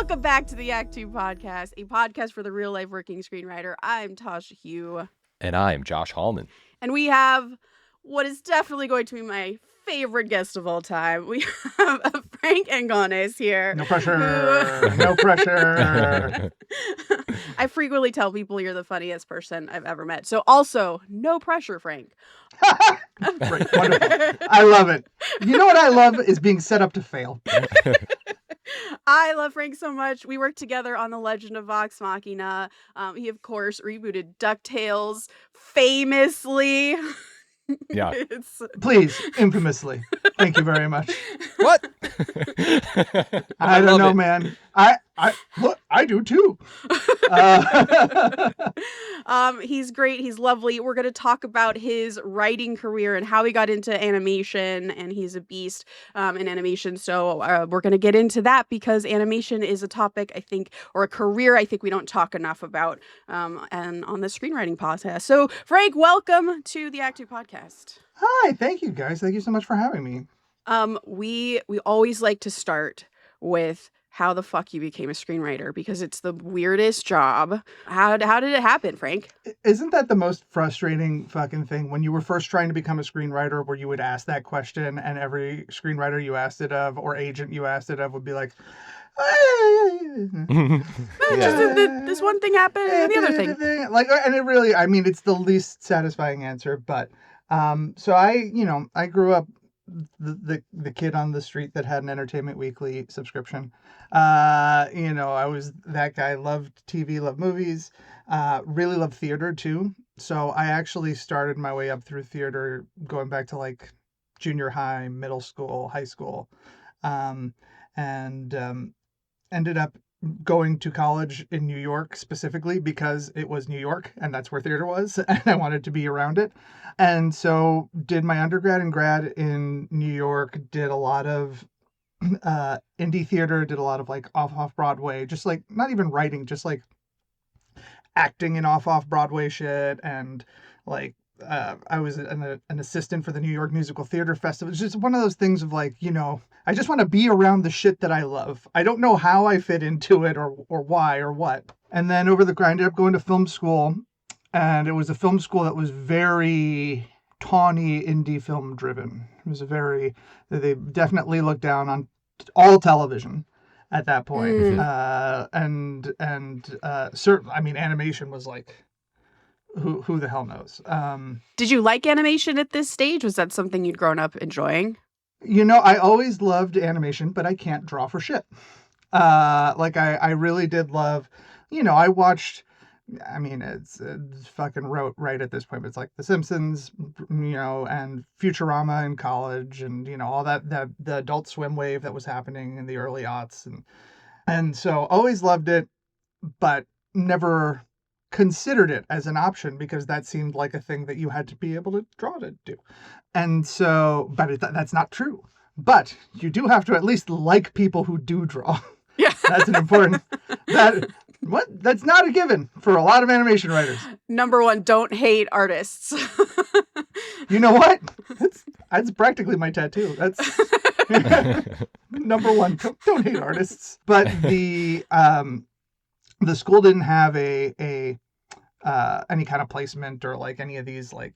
Welcome back to the Act 2 podcast, a podcast for the real-life working screenwriter. I'm Tasha Hugh. And I'm Josh Hallman. And we have what is definitely going to be my favorite guest of all time. We have Frank Angones here. No pressure. No pressure. I frequently tell people you're the funniest person I've ever met. So also, no pressure, Frank. Right, wonderful. I love it. You know what I love is being set up to fail. I love Frank so much. We worked together on The Legend of Vox Machina. He, of course, rebooted DuckTales famously. Yeah. Please, infamously. Thank you very much. What? I don't know, man. Look, I do too. He's great. He's lovely. We're going to talk about his writing career and how he got into animation, and he's a beast in animation. So we're going to get into that because animation is a topic, I think, or a career I think we don't talk enough about and on the screenwriting podcast. So Frank, welcome to the Act 2 podcast. Hi, thank you guys. Thank you so much for having me. We always like to start with how the fuck you became a screenwriter because it's the weirdest job. How did it happen, Frank? Isn't that the most frustrating fucking thing when you were first trying to become a screenwriter, where you would ask that question and every screenwriter you asked it of or agent you asked it of would be like, this one thing happened and the other thing. Like, and it really, I mean, it's the least satisfying answer, but so I grew up the kid on the street that had an Entertainment Weekly subscription. I was that guy, loved TV, loved movies, really loved theater too. So I actually started my way up through theater going back to like junior high, middle school, high school, and ended up going to college in New York specifically because it was New York and that's where theater was and I wanted to be around it. And so did my undergrad and grad in New York, did a lot of indie theater, did a lot of like off Broadway, just like not even writing, just like acting in off Broadway shit. And like I was an assistant for the New York Musical Theater Festival. It's just one of those things of like, I just want to be around the shit that I love. I don't know how I fit into it or why or what. And then I ended up going to film school, and it was a film school that was very tawny indie film driven. It was they definitely looked down on all television at that point. Certainly, I mean, animation was like, who the hell knows? Did you like animation at this stage? Was that something you'd grown up enjoying? I always loved animation, but I can't draw for shit. Like I really did love, I watched, I mean, it's fucking right at this point, but it's like The Simpsons, and Futurama in college and, all that the Adult Swim wave that was happening in the early aughts. And so always loved it, but never considered it as an option because that seemed like a thing that you had to be able to draw to do. And so, but that's not true. But you do have to at least like people who do draw. Yeah. That's an important, that's not a given for a lot of animation writers. Number one, don't hate artists. You know what? That's practically my tattoo. That's number one, don't hate artists. But the school didn't have a any kind of placement or like any of these, like,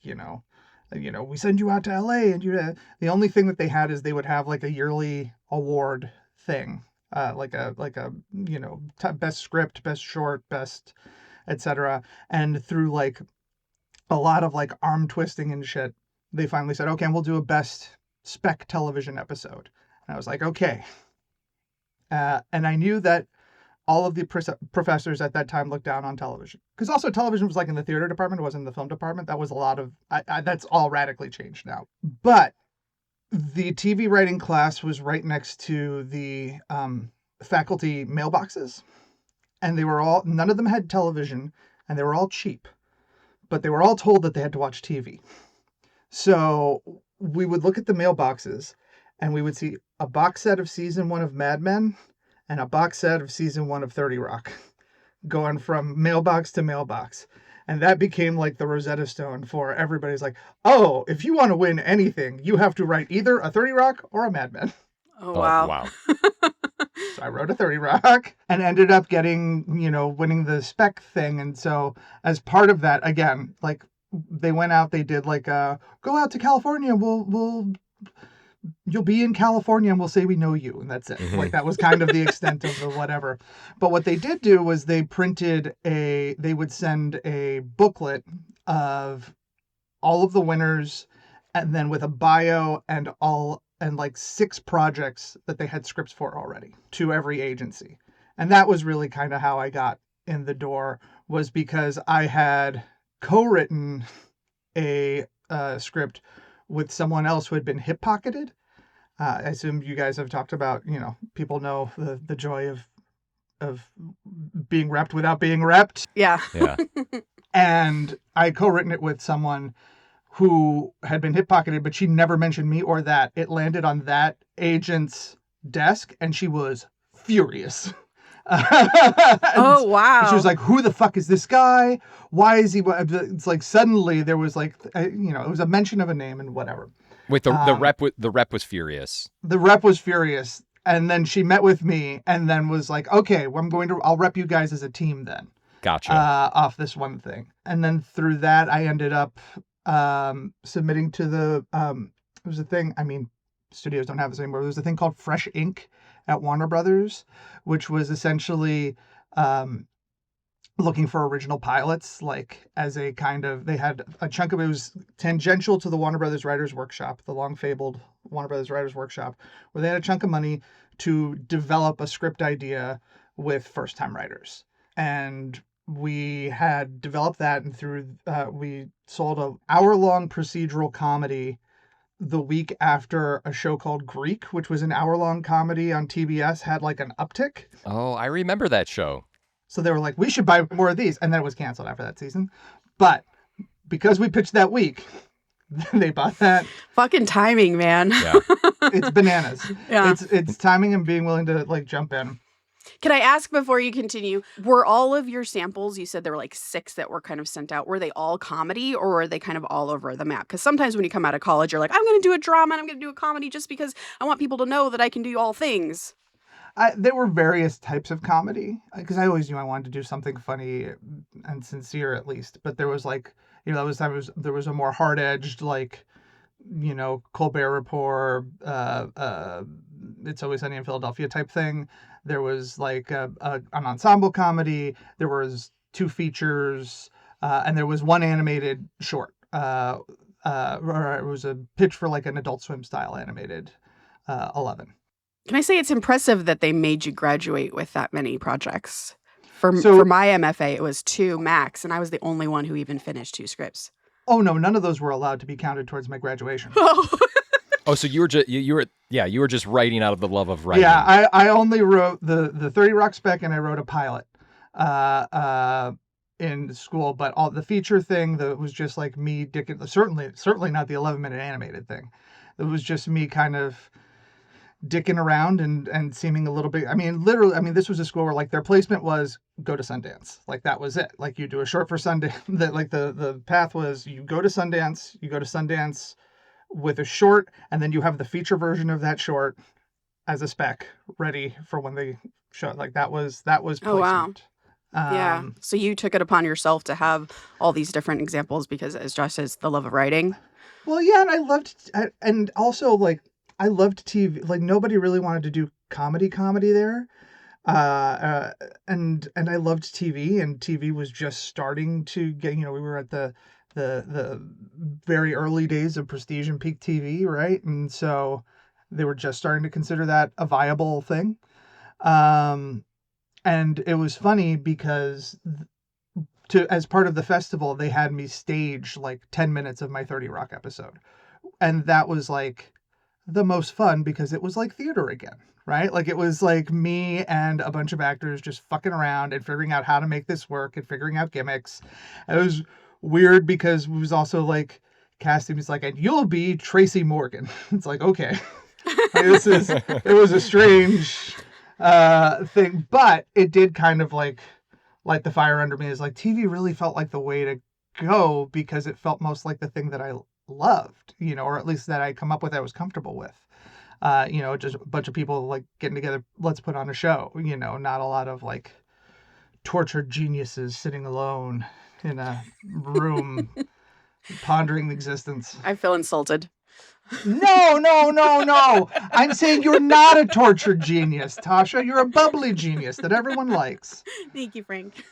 we send you out to LA and the only thing that they had is they would have like a yearly award thing, like a best script, best short, best etc. And through like a lot of like arm twisting and shit, they finally said, okay, we'll do a best spec television episode. And I was like, okay. And I knew that all of the professors at that time looked down on television. Because also television was like in the theater department, it wasn't in the film department. That was a lot of, that's all radically changed now. But the TV writing class was right next to the faculty mailboxes. And none of them had television, and they were all cheap. But they were all told that they had to watch TV. So we would look at the mailboxes, and we would see a box set of season 1 of Mad Men, and a box set of season 1 of 30 Rock, going from mailbox to mailbox. And that became like the Rosetta Stone for everybody's like, oh, if you want to win anything, you have to write either a 30 Rock or a Mad Men. Oh, wow. So I wrote a 30 Rock and ended up getting, winning the spec thing. And so as part of that, again, like they went out, they did like go out to California. You'll be in California and we'll say we know you. And that's it. Mm-hmm. Like that was kind of the extent of the whatever. But what they did do was they would send a booklet of all of the winners and then with a bio and like 6 projects that they had scripts for already to every agency. And that was really kind of how I got in the door, was because I had co-written a script with someone else who had been hip pocketed. I assume you guys have talked about, people know the joy of being repped without being repped. Yeah. Yeah. And I co-written it with someone who had been hip pocketed, but she never mentioned me or that. It landed on that agent's desk and she was furious. Oh, wow. She was like, who the fuck is this guy? Why is he? It's like suddenly there was like, it was a mention of a name and whatever. Wait, the rep was furious. The rep was furious. And then she met with me and then was like, okay, well, I'll rep you guys as a team then. Gotcha. Off this one thing. And then through that, I ended up submitting to the, it was a thing, studios don't have this anymore. There was a thing called Fresh Ink at Warner Brothers, which was essentially looking for original pilots, like as a kind of, they had a chunk of it was tangential to the Warner Brothers Writers Workshop, the long fabled Warner Brothers Writers Workshop, where they had a chunk of money to develop a script idea with first time writers. And we had developed that, and through we sold an hour-long procedural comedy the week after a show called Greek, which was an hour-long comedy on TBS, had like an uptick. Oh, I remember that show. So they were like, we should buy more of these. And then it was canceled after that season. But because we pitched that week, they bought that. Fucking timing, man. Yeah. It's bananas. Yeah. It's timing and being willing to like jump in. Can I ask before you continue, were all of your samples, you said there were like 6 that were kind of sent out, were they all comedy or were they kind of all over the map? Because sometimes when you come out of college, you're like, I'm going to do a drama and I'm going to do a comedy just because I want people to know that I can do all things. There were various types of comedy, because I always knew I wanted to do something funny and sincere at least. But there was like, there was a more hard-edged, like, Colbert Report, It's Always Sunny in Philadelphia type thing. There was like an ensemble comedy. There was 2 features, and there was 1 animated short. Or it was a pitch for like an Adult Swim style animated 11. Can I say it's impressive that they made you graduate with that many projects? For my MFA, it was 2 max, and I was the only one who even finished 2 scripts. Oh no, none of those were allowed to be counted towards my graduation. Oh, so you were just writing out of the love of writing. Yeah, I only wrote the 30 Rock spec, and I wrote a pilot in school, but all the feature thing that was just like me certainly not the 11-minute animated thing. It was just me kind of dicking around and seeming a little bit, literally, this was a school where like their placement was go to Sundance. Like that was it. Like you do a short for Sundance. That like the path was you go to Sundance with a short, and then you have the feature version of that short as a spec ready for when they show it. Like that was placement. Oh, wow. Yeah. So you took it upon yourself to have all these different examples because, as Josh says, the love of writing. Well, yeah, and I loved TV. Like nobody really wanted to do comedy there. And I loved TV, and TV was just starting to get, we were at the very early days of prestige and peak TV, right? And so they were just starting to consider that a viable thing. And it was funny because as part of the festival, they had me stage like 10 minutes of my 30 Rock episode. And that was like the most fun because it was like theater again, right? Like it was like me and a bunch of actors just fucking around and figuring out how to make this work and figuring out gimmicks. It was weird because it was also like casting was like, and you'll be Tracy Morgan. It's like, okay. Like, it was a strange thing, but it did kind of like light the fire under me. Is like TV really felt like the way to go because it felt most like the thing that I loved, or at least that I come up with, I was comfortable with. just a bunch of people like getting together, let's put on a show, not a lot of like tortured geniuses sitting alone in a room pondering existence. I feel insulted. No, no, no, no. I'm saying you're not a tortured genius, Tasha. You're a bubbly genius that everyone likes. Thank you, Frank.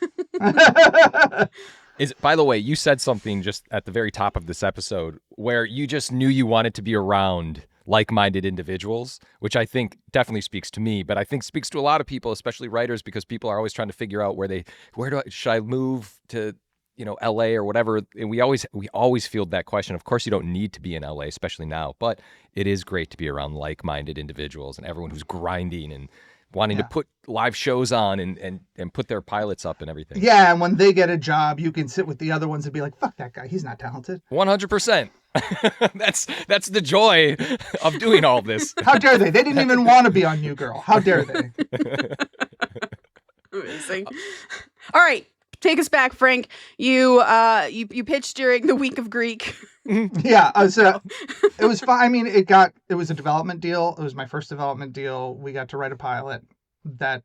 By the way, you said something just at the very top of this episode where you just knew you wanted to be around like-minded individuals, which I think definitely speaks to me, but I think speaks to a lot of people, especially writers, because people are always trying to figure out should I move to, LA or whatever. And we always field that question. Of course, you don't need to be in LA, especially now, but it is great to be around like-minded individuals and everyone who's grinding and wanting to put live shows on and put their pilots up and everything. Yeah, and when they get a job, you can sit with the other ones and be like, fuck that guy, he's not talented. 100%. That's the joy of doing all this. How dare they? They didn't even want to be on You Girl. How dare they? Amazing. All right. Take us back, Frank. You pitched during the week of Greek. Yeah, it was fine. I mean, it was a development deal. It was my first development deal. We got to write a pilot that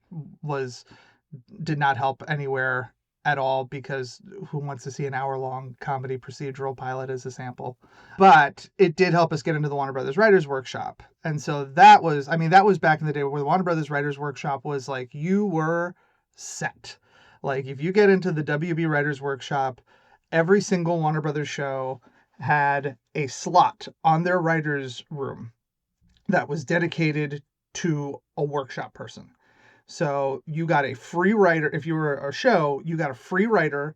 did not help anywhere at all, because who wants to see an hour-long comedy procedural pilot as a sample? But it did help us get into the Warner Brothers Writers Workshop. And so that was back in the day where the Warner Brothers Writers Workshop was like, you were set. Like, if you get into the WB Writers Workshop, every single Warner Brothers show had a slot on their writers' room that was dedicated to a workshop person. So you got a free writer. If you were a show, you got a free writer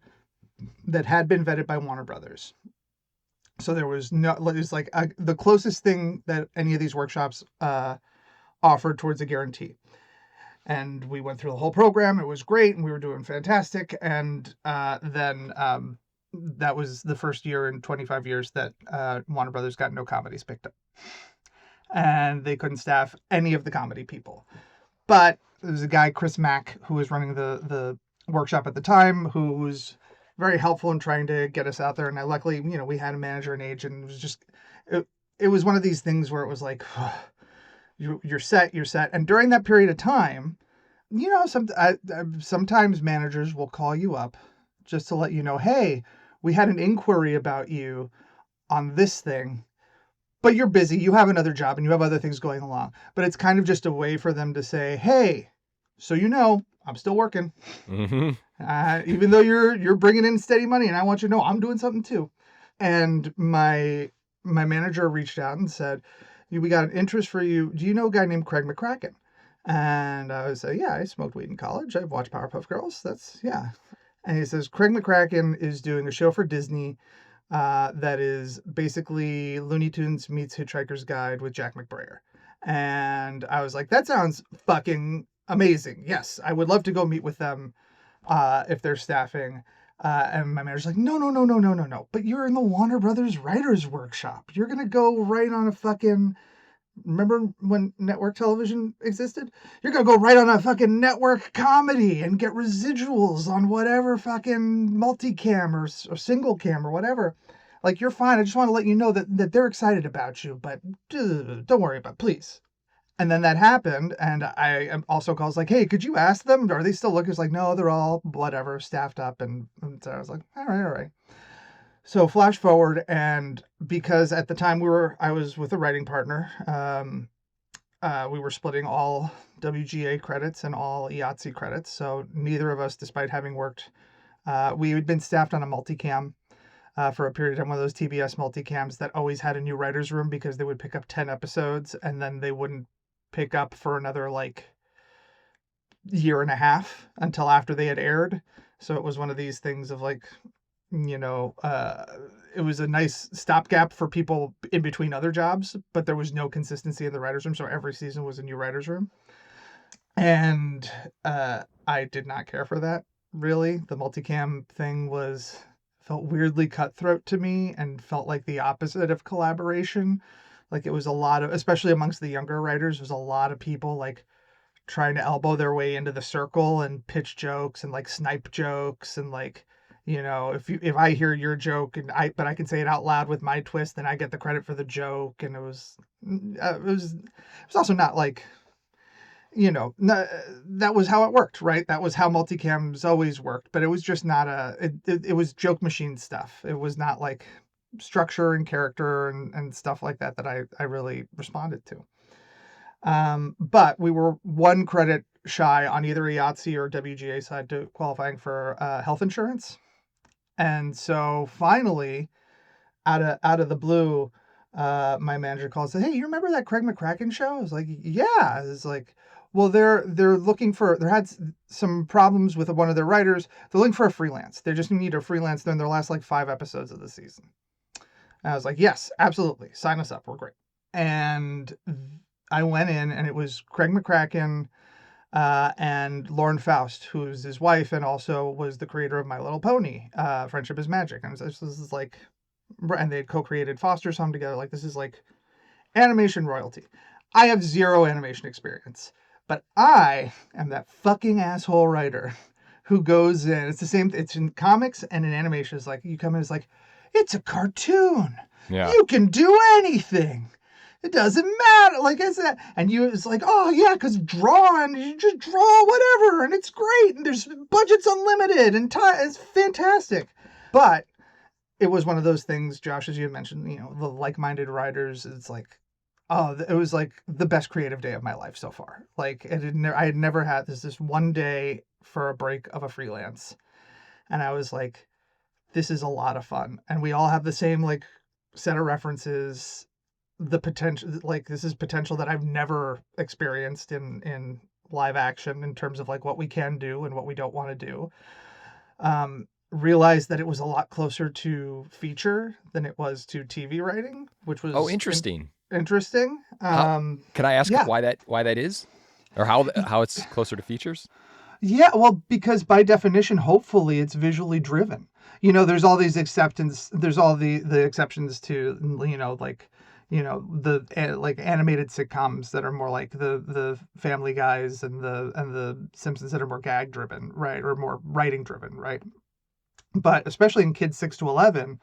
that had been vetted by Warner Brothers. So there was the closest thing that any of these workshops offered towards a guarantee. And we went through the whole program. It was great, and we were doing fantastic. And then that was the first year in 25 years that Warner Brothers got no comedies picked up. And they couldn't staff any of the comedy people. But there was a guy, Chris Mack, who was running the workshop at the time, who was very helpful in trying to get us out there. And luckily, we had a manager and agent. It was just, it was one of these things where it was like, you're set. And during that period of time, sometimes managers will call you up just to let you know, hey, we had an inquiry about you on this thing, but you're busy, you have another job, and you have other things going along. But it's kind of just a way for them to say, hey, so I'm still working. Mm-hmm. Even though you're bringing in steady money, and I want you to know I'm doing something too. And my manager reached out and said, we got an interest for you. Do you know a guy named Craig McCracken? And I was like, yeah, I smoked weed in college. I've watched Powerpuff Girls. Yeah. And he says, Craig McCracken is doing a show for Disney that is basically Looney Tunes meets Hitchhiker's Guide with Jack McBrayer. And I was like, that sounds fucking amazing. Yes, I would love to go meet with them if they're staffing. And my manager's like, no. But you're in the Warner Brothers Writers Workshop. You're going to go write on a fucking... Remember when network television existed? You're going to go write on a fucking network comedy and get residuals on whatever fucking multicam or single cam or whatever. Like, you're fine. I just want to let you know that they're excited about you, but don't worry about it, please. And then that happened, and I also calls like, hey, could you ask them? Are they still looking? It's like, no, they're all whatever, staffed up. And so I was like, all right. So flash forward, and because at the time I was with a writing partner, we were splitting all WGA credits and all IATSE credits. So neither of us, despite having worked, we had been staffed on a multicam for a period of time, one of those TBS multicams that always had a new writer's room because they would pick up 10 episodes and then they wouldn't pick up for another year and a half until after they had aired. So it was one of these things of it was a nice stopgap for people in between other jobs, but there was no consistency in the writer's room. So every season was a new writer's room. And I did not care for that, really. The multicam thing felt weirdly cutthroat to me and felt like the opposite of collaboration. Like, it was a lot of, especially amongst the younger writers, there was a lot of people trying to elbow their way into the circle and pitch jokes and snipe jokes and If I hear your joke but I can say it out loud with my twist, then I get the credit for the joke. And it was also not like, that was how it worked, right? That was how multicams always worked, but it was just not it was joke machine stuff. It was not like structure and character and stuff like that I really responded to. But we were one credit shy on either IATSE or WGA side to qualifying for health insurance. And so finally, out of the blue, my manager called and said, "Hey, you remember that Craig McCracken show?" I was like, "Yeah." It's like, well, they're looking for, there had some problems with one of their writers. They're looking for a freelance. They just need a freelance in their last like 5 episodes of the season. And I was like, "Yes, absolutely. Sign us up. We're great." And I went in, and it was Craig McCracken and Lauren Faust, who's his wife and also was the creator of My Little Pony, Friendship is Magic. And this is like, and they had co-created Foster's Home together. Like, this is like animation royalty. I have 0 animation experience, but I am that fucking asshole writer who goes in. It's the same. It's in comics and in animation. It's like, you come in, it's like, it's a cartoon. Yeah. You can do anything. It doesn't matter. Like I said, and it's like, oh yeah, because drawing, you just draw whatever, and it's great, and there's budget's unlimited, and it's fantastic. But it was one of those things, Josh, as you had mentioned, the like-minded writers. It's like, oh, it was like the best creative day of my life so far. Like, I had never had this one day for a break of a freelance, and I was like, this is a lot of fun, and we all have the same like set of references. The potential, like, this is potential that I've never experienced in live action in terms of like what we can do and what we don't want to do. Realized that it was a lot closer to feature than it was to TV writing, which was Interesting. Interesting. Can I ask yeah. why that is, or how it's closer to features? Yeah, well, because by definition, hopefully, it's visually driven. There's all these acceptance. There's all the exceptions to, like, the like animated sitcoms that are more like the Family Guys and the Simpsons that are more gag driven, right, or more writing driven, right. But especially in kids 6 to 11,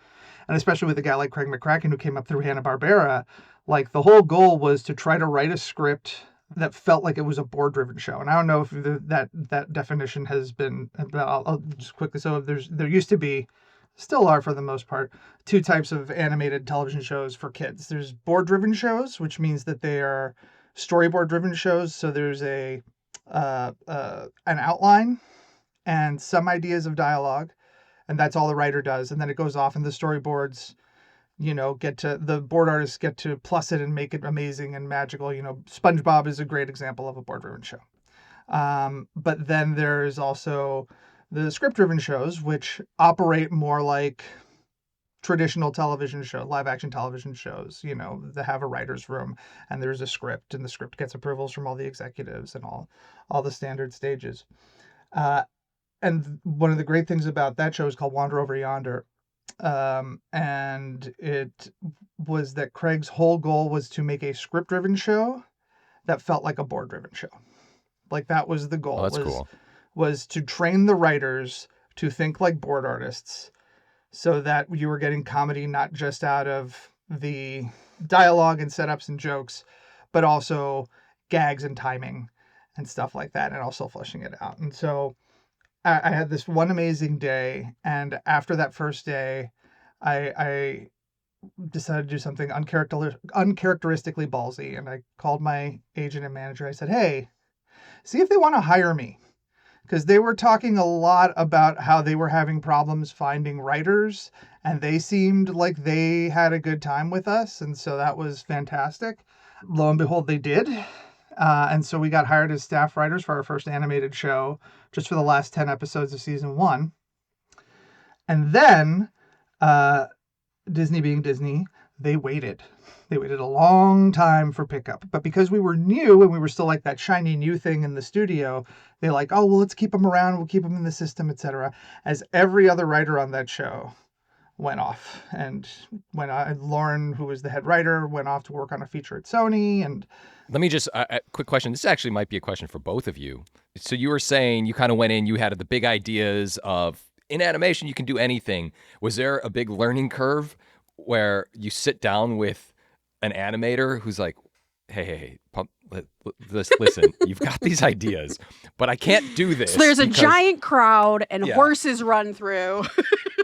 and especially with a guy like Craig McCracken who came up through Hanna-Barbera, like the whole goal was to try to write a script that felt like it was a board-driven show. And I don't know if that definition has been. I'll just quickly. So there used to be, still are for the most part, 2 types of animated television shows for kids. There's board-driven shows, which means that they are storyboard-driven shows. So there's an outline and some ideas of dialogue, and that's all the writer does. And then it goes off, and the storyboards, the board artists get to plus it and make it amazing and magical. SpongeBob is a great example of a board-driven show. But then there's also the script-driven shows, which operate more like traditional television show, live-action television shows. They have a writer's room, and there's a script, and the script gets approvals from all the executives and all the standard stages. And one of the great things about that show is called Wander Over Yonder. And it was that Craig's whole goal was to make a script-driven show that felt like a board-driven show. Like, that was the goal. Oh, that's cool. Was to train the writers to think like board artists, so that you were getting comedy not just out of the dialogue and setups and jokes, but also gags and timing and stuff like that, and also fleshing it out. And so I had this one amazing day, and after that first day, I decided to do something uncharacteristically ballsy, and I called my agent and manager. I said, "Hey, see if they want to hire me," because they were talking a lot about how they were having problems finding writers, and they seemed like they had a good time with us, and so that was fantastic. Lo and behold, they did. And so we got hired as staff writers for our first animated show, just for the last 10 episodes of season 1. And then, Disney being Disney, they waited. They waited a long time for pickup. But because we were new and we were still like that shiny new thing in the studio, they're like, oh, well, let's keep them around. We'll keep them in the system, etc. As every other writer on that show went off. And Lauren, who was the head writer, went off to work on a feature at Sony. And let me just, quick question. This actually might be a question for both of you. So you were saying you kind of went in, you had the big ideas of in animation, you can do anything. Was there a big learning curve where you sit down with an animator who's like, hey, listen, you've got these ideas, but I can't do this. So there's a because- giant crowd and Yeah. horses run through.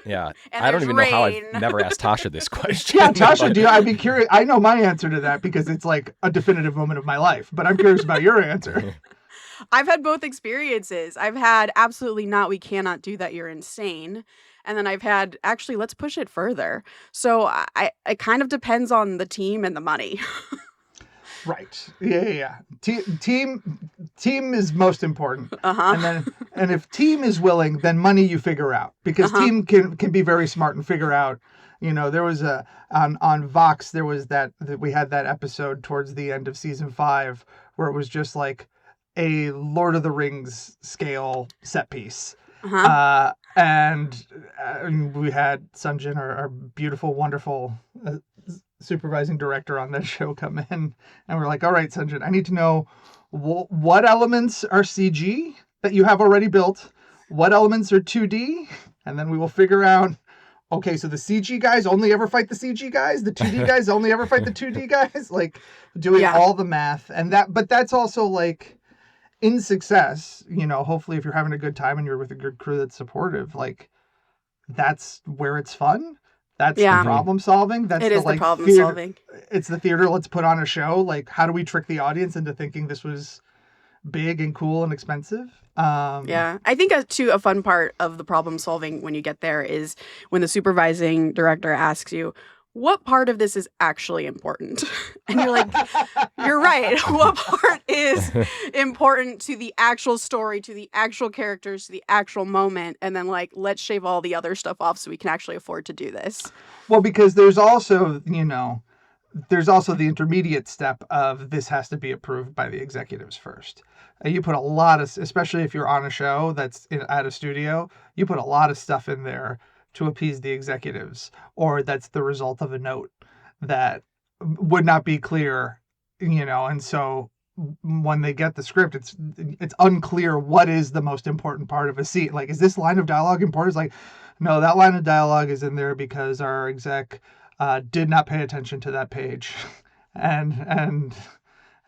Yeah. And I don't there's even know how rain. I've never asked Tasha this question. Yeah, Tasha, but- I'd be curious. I know my answer to that because it's like a definitive moment of my life, but I'm curious about your answer. I've had both experiences. I've had absolutely not, we cannot do that, you're insane. And then I've had, actually, let's push it further. So it kind of depends on the team and the money. Right. Yeah. Team is most important. Uh-huh. And if team is willing, then money you figure out, because team can be very smart and figure out. There was on Vox, there was that we had that episode towards the end of season 5 where it was just like a Lord of the Rings scale set piece. Uh-huh. And we had Sunjin, our beautiful, wonderful supervising director on that show, come in, and we're like, all right, Sunjin, I need to know what elements are CG that you have already built, what elements are 2D, and then we will figure out, okay, so the CG guys only ever fight the CG guys, the 2D guys only ever fight the 2D guys, like doing all the math. But that's also like, in success, hopefully if you're having a good time and you're with a good crew that's supportive, like that's where it's fun. That's the problem solving. That's the problem theater, solving. It's the theater. Let's put on a show. Like, how do we trick the audience into thinking this was big and cool and expensive? Yeah, I think a fun part of the problem solving when you get there is when the supervising director asks you, what part of this is actually important? And you're like, you're right. What part is important to the actual story, to the actual characters, to the actual moment? And then like, let's shave all the other stuff off so we can actually afford to do this. Well, because there's also, the intermediate step of this has to be approved by the executives first. And you put a lot of, especially if you're on a show that's at a studio, you put a lot of stuff in there to appease the executives, or that's the result of a note that would not be clear, and so when they get the script, it's unclear what is the most important part of a scene. Like, is this line of dialogue important? It's like, no, that line of dialogue is in there because our exec did not pay attention to that page, and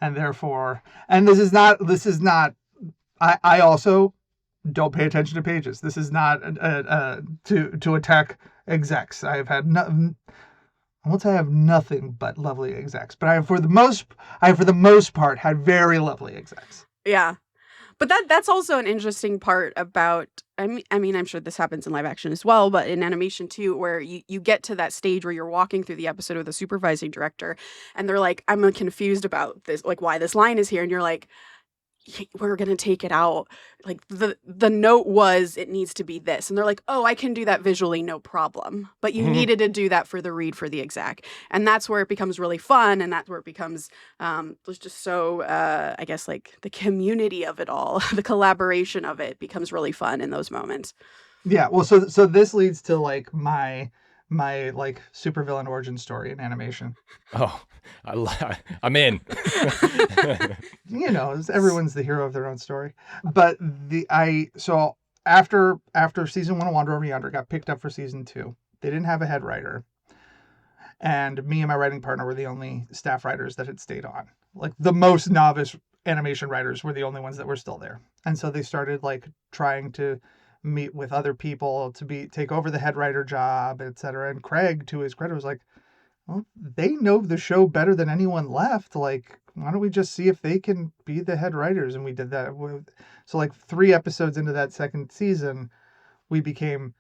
therefore, and this is not. I also don't pay attention to pages. This is not to attack execs. I have had I won't say I have nothing but lovely execs, but I have for the most part had very lovely execs. Yeah. But that's also an interesting part about, I mean, I'm sure this happens in live action as well, but in animation too, where you get to that stage where you're walking through the episode with a supervising director and they're like, I'm confused about this, like why this line is here. And you're like, we're going to take it out. Like the note was, it needs to be this. And they're like, oh, I can do that visually, no problem. But you needed to do that for the read for the exec. And that's where it becomes really fun. And that's where it becomes just so, I guess, like the community of it all, the collaboration of it becomes really fun in those moments. Yeah. Well, so this leads to like my like supervillain origin story in animation. Oh, I'm in. Everyone's the hero of their own story. But so after season 1 of Wander Over Yonder got picked up for season 2, they didn't have a head writer, and me and my writing partner were the only staff writers that had stayed on. Like the most novice animation writers were the only ones that were still there, and so they started like trying to meet with other people to take over the head writer job, etc. And Craig, to his credit, was like, well, they know the show better than anyone left. Like, why don't we just see if they can be the head writers? And we did that. So like 3 episodes into that second season, we became,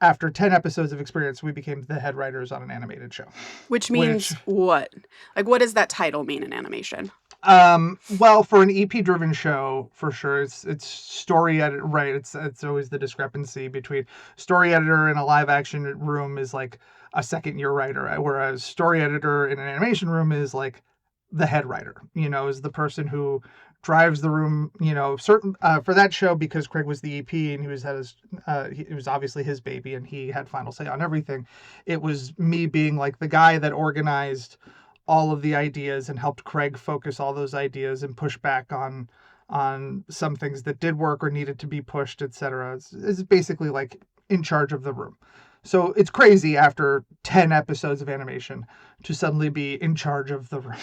after 10 episodes of experience, we became the head writers on an animated show. Which means what? Like, what does that title mean in animation? Well, for an EP driven show, for sure, it's story editor, right? It's always the discrepancy between story editor in a live action room is like a second year writer, whereas story editor in an animation room is like the head writer, is the person who drives the room, certain, for that show, because Craig was the EP and it was obviously his baby and he had final say on everything. It was me being like the guy that organized all of the ideas and helped Craig focus all those ideas and push back on some things that did work or needed to be pushed, etc. It's basically like in charge of the room. So it's crazy after 10 episodes of animation to suddenly be in charge of the room.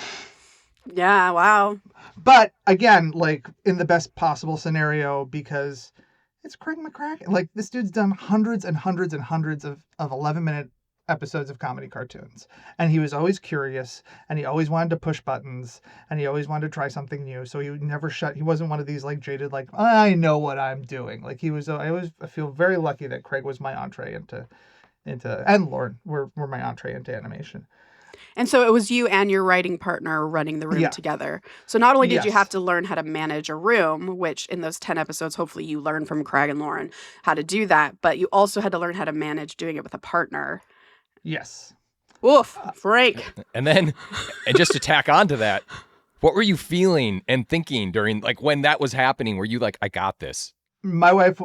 Yeah, wow. But again, like in the best possible scenario, because it's Craig McCracken. Like this dude's done hundreds and hundreds and hundreds of 11-minute episodes of comedy cartoons. And he was always curious, and he always wanted to push buttons, and he always wanted to try something new. So he never he wasn't one of these like jaded, like, I know what I'm doing. Like he was, I feel very lucky that Craig was my entree into, and Lauren were my entree into animation. And so it was you and your writing partner running the room Yeah. together. So not only did you Yes. have to learn how to manage a room, which in those 10 episodes, hopefully you learned from Craig and Lauren how to do that, but you also had to learn how to manage doing it with a partner. Yes. Oof, Frank. And then, and just to tack on to that, what were you feeling and thinking during, like, when that was happening? Were you like, I got this? My wife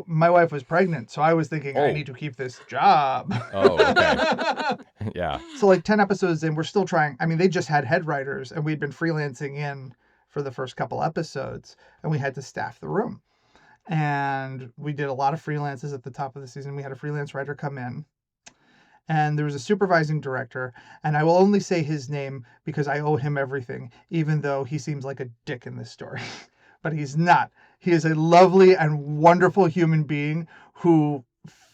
was pregnant, so I was thinking, I need to keep this job. Oh, okay. Yeah. So like 10 episodes in, we're still trying. I mean, they just had head writers, and we'd been freelancing in for the first couple episodes, and we had to staff the room. And we did a lot of freelances at the top of the season. We had a freelance writer come in, and there was a supervising director, and I will only say his name because I owe him everything, even though he seems like a dick in this story. But he's not. He is a lovely and wonderful human being who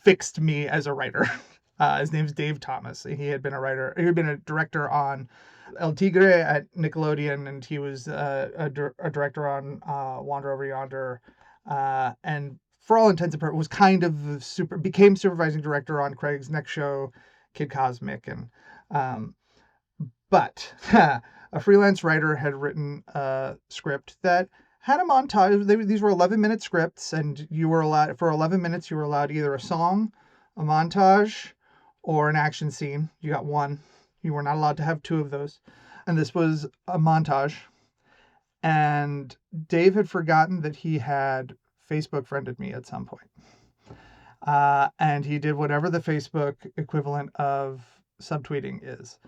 fixed me as a writer. His name's Dave Thomas. He had been a writer. He had been a director on El Tigre at Nickelodeon, and he was a director on Wander Over Yonder, and for all intents and purposes, was kind of became supervising director on Craig's next show, Kid Cosmic, and but a freelance writer had written a script that had a montage. These were 11-minute scripts, and you were allowed, for 11 minutes, you were allowed either a song, a montage, or an action scene. You got one. You were not allowed to have two of those. And this was a montage. And Dave had forgotten that he had Facebook friended me at some point. And he did whatever the Facebook equivalent of subtweeting is.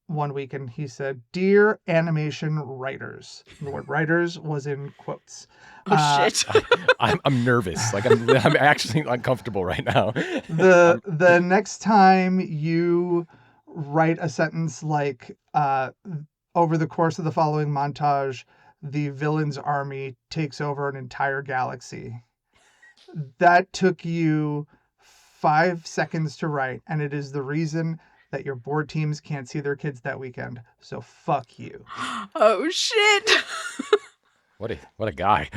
One week, and he said, "Dear animation writers." The word "writers" was in quotes. Oh, shit. I'm nervous. Like I'm actually uncomfortable right now. The next time you write a sentence like, over the course of the following montage, the villain's army takes over an entire galaxy. That took you 5 seconds to write, and it is the reason that your board teams can't see their kids that weekend. So fuck you. Oh, shit. What a guy.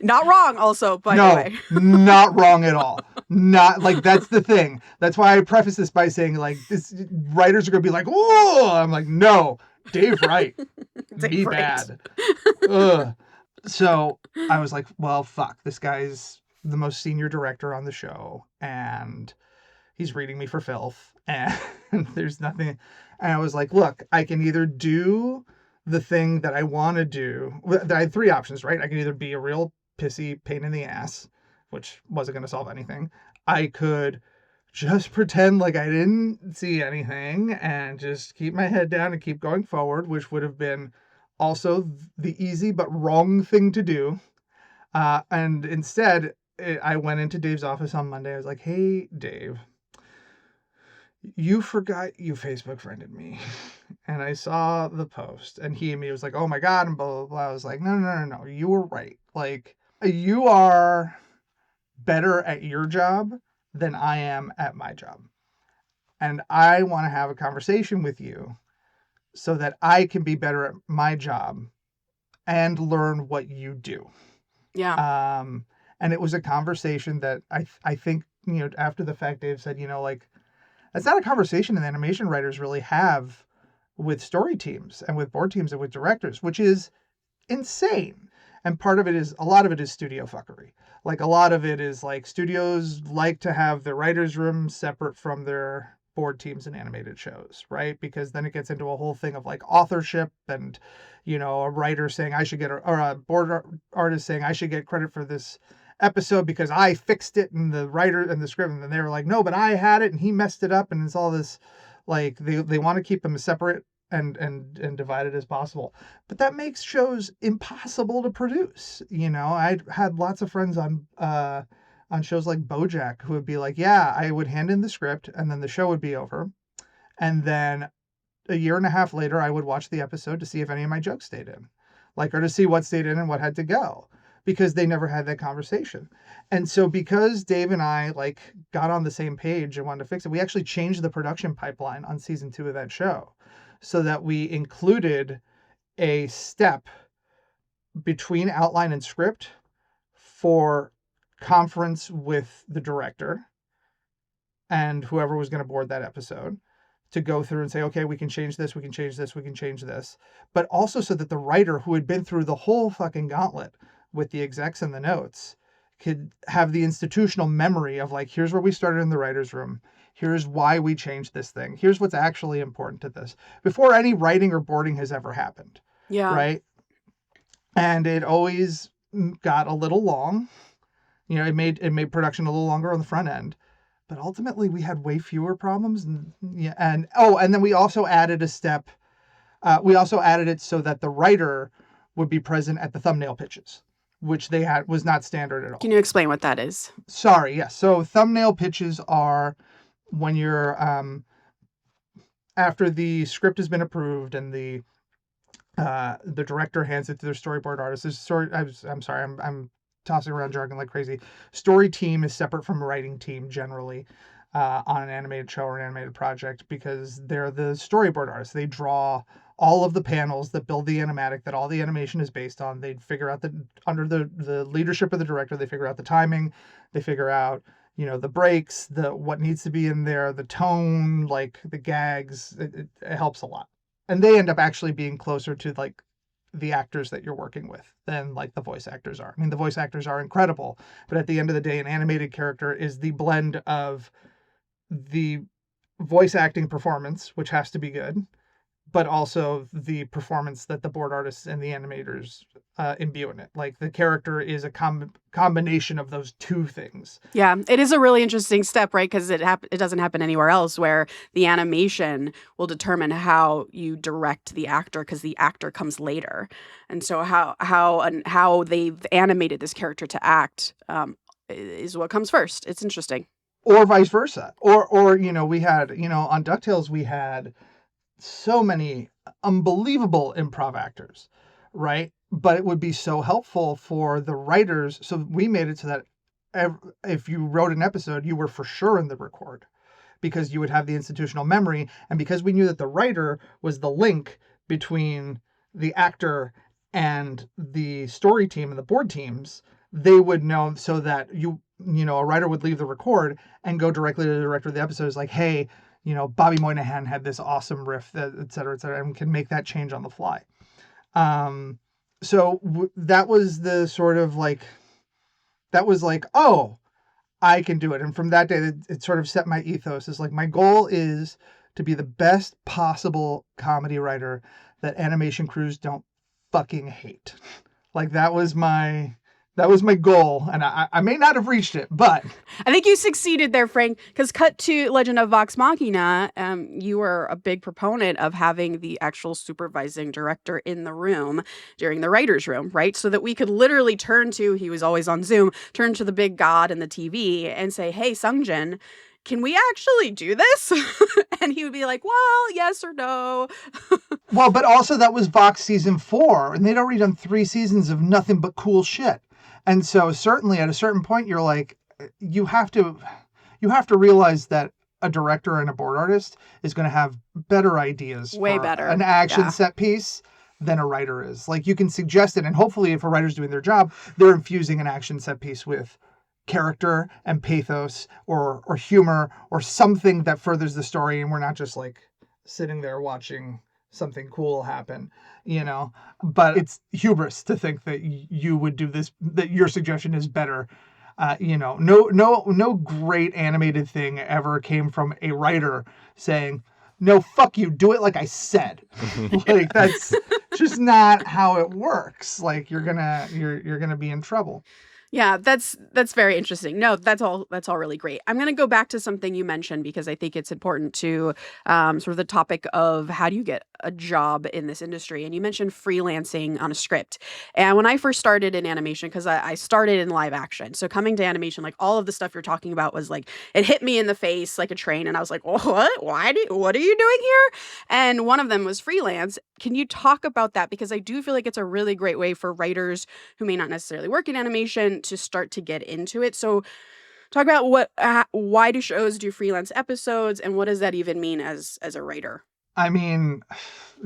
Not wrong, also, by the way. Not wrong at all. Not like, that's the thing. That's why I preface this by saying, like, this writers are gonna be like, "Oh," I'm like, no, Dave right, me bad. Ugh. So I was like, well, fuck. This guy's the most senior director on the show, and he's reading me for filth, and there's nothing. And I was like, look, I can either do the thing that I want to do. I had 3 options, right? I could either be a real pissy pain in the ass, which wasn't going to solve anything. I could just pretend like I didn't see anything and just keep my head down and keep going forward, which would have been also the easy but wrong thing to do. And instead, I went into Dave's office on Monday. I was like, "Hey, Dave, you forgot you Facebook friended me." And I saw the post, and he and me was like, "Oh my God," and blah, blah, blah. I was like, no. You were right. Like, you are better at your job than I am at my job. And I want to have a conversation with you so that I can be better at my job and learn what you do. Yeah. And it was a conversation that I think, after the fact, Dave said, like, that's not a conversation that animation writers really have with story teams and with board teams and with directors, which is insane. And a lot of it is studio fuckery. Like, a lot of it is like, studios like to have their writer's room separate from their board teams and animated shows, right? Because then it gets into a whole thing of like authorship and, a writer saying I should get, or a board artist saying I should get credit for this episode because I fixed it in the writer and the script. And they were like, no, but I had it and he messed it up. And it's all this, like, they want to keep them separate and divided as possible. But that makes shows impossible to produce. I had lots of friends on on shows like BoJack who would be like, yeah, I would hand in the script and then the show would be over. And then a year and a half later, I would watch the episode to see if any of my jokes stayed in, like, or to see what stayed in and what had to go, because they never had that conversation. And so because Dave and I like got on the same page and wanted to fix it, we actually changed the production pipeline on season 2 of that show so that we included a step between outline and script for conference with the director and whoever was going to board that episode, to go through and say, okay, we can change this, we can change this, we can change this. But also so that the writer, who had been through the whole fucking gauntlet with the execs and the notes, could have the institutional memory of like, here's where we started in the writer's room. Here's why we changed this thing. Here's what's actually important to this, before any writing or boarding has ever happened. Yeah. Right. And it always got a little long. You know, it made production a little longer on the front end. But ultimately, we had way fewer problems. And then we also added a step. We also added it so that the writer would be present at the thumbnail pitches, which was not standard at all. Can you explain what that is? Sorry, yes. So thumbnail pitches are when you're after the script has been approved and the director hands it to their storyboard artist. I'm sorry, I'm tossing around jargon like crazy. Story team is separate from writing team generally on an animated show or an animated project, because they're the storyboard artists. They draw all of the panels that build the animatic that all the animation is based on. They figure out under the leadership of the director, they figure out the timing, they figure out, you know, the breaks, what needs to be in there, the tone, like the gags. It helps a lot. And they end up actually being closer to like the actors that you're working with than like the voice actors are. I mean, the voice actors are incredible, but at the end of the day, an animated character is the blend of the voice acting performance, which has to be good, but also the performance that the board artists and the animators imbue in it. Like, the character is a combination of those two things. Yeah, it is a really interesting step, right? Because it doesn't happen anywhere else, where the animation will determine how you direct the actor, because the actor comes later. And so how they've animated this character to act is what comes first. It's interesting. Or vice versa. Or you know, we had, you know, on DuckTales, we had so many unbelievable improv actors, right? But it would be so helpful for the writers. So we made it so that if you wrote an episode, you were for sure in the record, because you would have the institutional memory. And because we knew that the writer was the link between the actor and the story team and the board teams, they would know, so that you know, a writer would leave the record and go directly to the director of the episode. It's like, hey, you know, Bobby Moynihan had this awesome riff, et cetera, and can make that change on the fly. So that was the sort of like, oh, I can do it. And from that day, it sort of set my ethos. Is like, my goal is to be the best possible comedy writer that animation crews don't fucking hate. Like, that was my goal, and I may not have reached it, but I think you succeeded there, Frank, because cut to Legend of Vox Machina, you were a big proponent of having the actual supervising director in the room during the writer's room, right? So that we could literally he was always on Zoom, turn to the big god in the TV and say, hey, Sungjin, can we actually do this? And he would be like, well, yes or no. Well, but also that was Vox season 4, and they'd already done 3 seasons of nothing but cool shit. And so certainly at a certain point, you're like, you have to realize that a director and a board artist is going to have better ideas Way for better. an action Yeah. set piece than a writer is. Like, you can suggest it, and hopefully if a writer's doing their job, they're infusing an action set piece with character and pathos or humor or something that furthers the story, and we're not just like sitting there watching something cool happen, you know. But it's hubris to think that you would do this, that your suggestion is better. You know, no great animated thing ever came from a writer saying, no, fuck you, do it like I said. Like, that's just not how it works. Like, you're gonna be in trouble. Yeah, that's very interesting. No, that's all really great. I'm going to go back to something you mentioned because I think it's important to sort of the topic of how do you get a job in this industry. And you mentioned freelancing on a script. And when I first started in animation, because I started in live action, so coming to animation, like all of the stuff you're talking about was like it hit me in the face like a train, and I was like, what? What are you doing here? And one of them was freelance. Can you talk about that? Because I do feel like it's a really great way for writers who may not necessarily work in animation to start to get into it. So talk about why do shows do freelance episodes, and what does that even mean as a writer? I mean,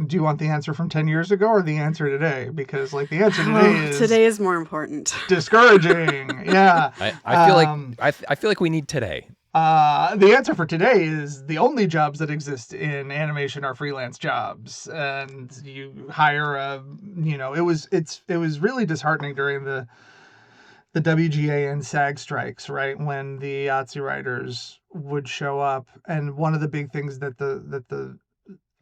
do you want the answer from 10 years ago or the answer today? Because like the answer today Well, is today is more important. discouraging. Yeah. I feel like I feel like we need today. The answer for today is the only jobs that exist in animation are freelance jobs, and you hire it was really disheartening during the WGA and SAG strikes, right? When the ActTwoWriters would show up, and one of the big things that the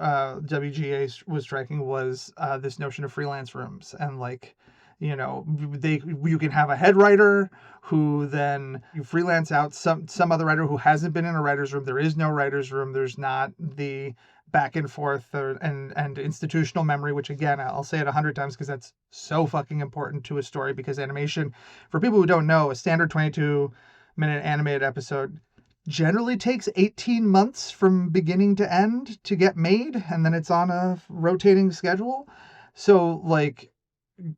WGA was striking was this notion of freelance rooms, and like, you can have a head writer who then you freelance out some other writer who hasn't been in a writer's room. There is no writer's room. There's not the back and forth and institutional memory, which again, I'll say it 100 times because that's so fucking important to a story. Because animation, for people who don't know, a standard 22-minute animated episode generally takes 18 months from beginning to end to get made, and then it's on a rotating schedule. So like,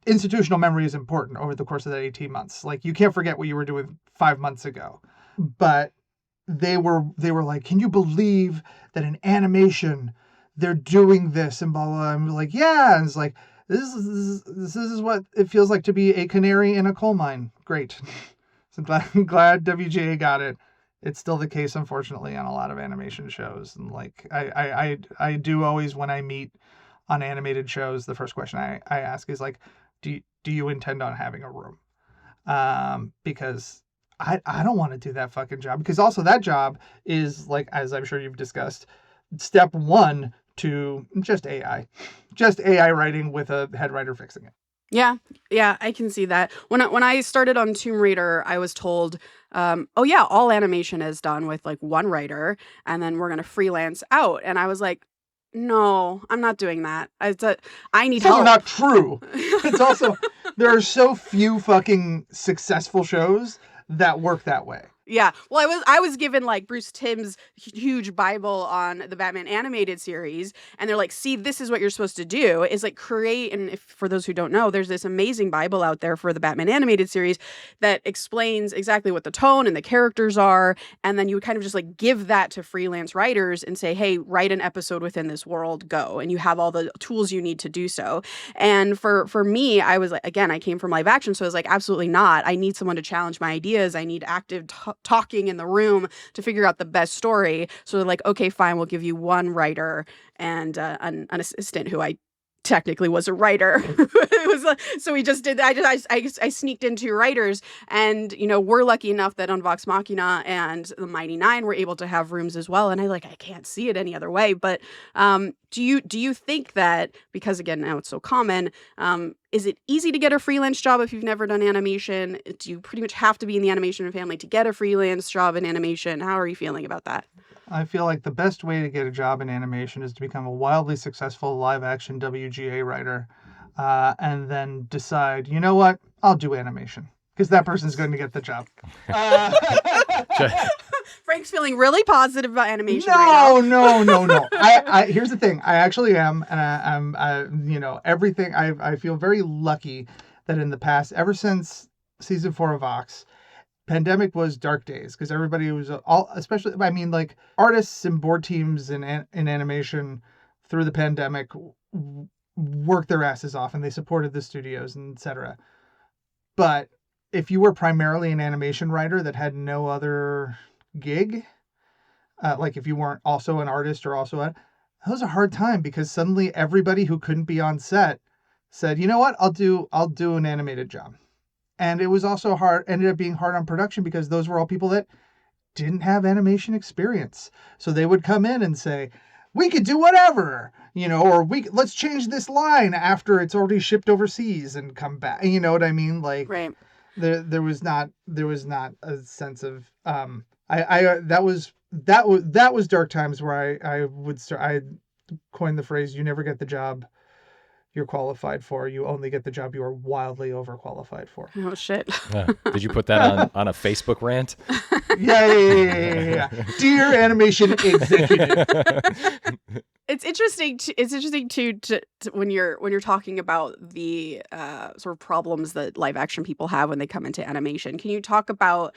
institutional memory is important over the course of that 18 months. Like, you can't forget what you were doing 5 months ago. But they were like, can you believe that in animation they're doing this and blah blah. I'm like, yeah. And it's like, this is what it feels like to be a canary in a coal mine. Great. So glad WGA got it. It's still the case, unfortunately, on a lot of animation shows. And like, I do always, when I meet on animated shows, the first question I ask is like, do you intend on having a room? Because I don't want to do that fucking job. Because also that job is, like, as I'm sure you've discussed, step one to just AI writing with a head writer fixing it. Yeah, I can see that. When I started on Tomb Raider, I was told, oh yeah, all animation is done with like one writer, and then we're gonna freelance out. And I was like, no, I'm not doing that. I need It's also help. not true. It's also, there are so few fucking successful shows that work that way. Yeah. Well, I was given like Bruce Timm's huge Bible on the Batman animated series, and they're like, "See, this is what you're supposed to do is like create." And if for those who don't know, there's this amazing Bible out there for the Batman animated series that explains exactly what the tone and the characters are, and then you would kind of just like give that to freelance writers and say, "Hey, write an episode within this world, go." And you have all the tools you need to do so. And for me, I was like, again, I came from live action, so I was like, absolutely not. I need someone to challenge my ideas. I need active talking in the room to figure out the best story. So they're like, okay, fine, we'll give you one writer and an assistant who I technically was a writer. It was so we just did. I sneaked in two writers, and we're lucky enough that on Vox Machina and the Mighty Nine we're able to have rooms as well. And I can't see it any other way. But do you think that, because again now it's so common, is it easy to get a freelance job if you've never done animation? Do you pretty much have to be in the animation family to get a freelance job in animation? How are you feeling about that? I feel like the best way to get a job in animation is to become a wildly successful live-action WGA writer, and then decide, you know what, I'll do animation, because that person's going to get the job. Frank's feeling really positive about animation No, right now. no. I here's the thing. I actually am, and everything. I feel very lucky that in the past, ever since season 4 of Vox, pandemic was dark days, because everybody was especially, I mean, like, artists and board teams in animation through the pandemic worked their asses off, and they supported the studios and etc. But if you were primarily an animation writer that had no other gig, like if you weren't also an artist or also that was a hard time, because suddenly everybody who couldn't be on set said, you know what, I'll do an animated job. And it was also ended up being hard on production, because those were all people that didn't have animation experience. So they would come in and say, we could do whatever, or let's change this line after it's already shipped overseas and come back. You know what I mean? Like, Right. There was not a sense of that was dark times where I coined the phrase, you never get the job you're qualified for, you only get the job you are wildly overqualified for. Oh shit. Did you put that on a Facebook rant? Yeah. Dear animation executive. It's interesting. It's interesting too to when you're talking about the sort of problems that live action people have when they come into animation. Can you talk about,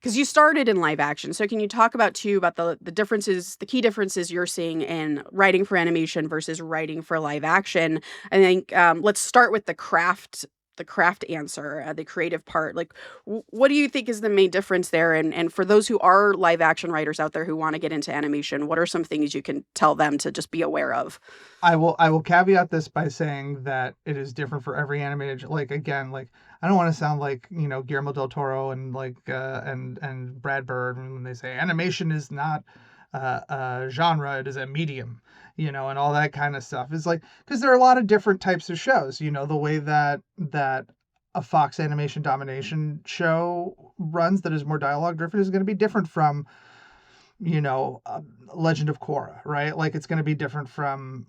because you started in live action, so can you talk about the differences, the key differences you're seeing in writing for animation versus writing for live action? I think let's start with the craft answer, the creative part. Like, what do you think is the main difference there? And for those who are live action writers out there who want to get into animation, what are some things you can tell them to just be aware of? I will caveat this by saying that it is different for every animated. Like, again, like, I don't want to sound like, Guillermo del Toro and like and Brad Bird when they say animation is not a genre, it is a medium, and all that kind of stuff. Is like, because there are a lot of different types of shows. The way that a Fox Animation Domination show runs that is more dialogue driven is going to be different from Legend of Korra, right? Like, it's going to be different from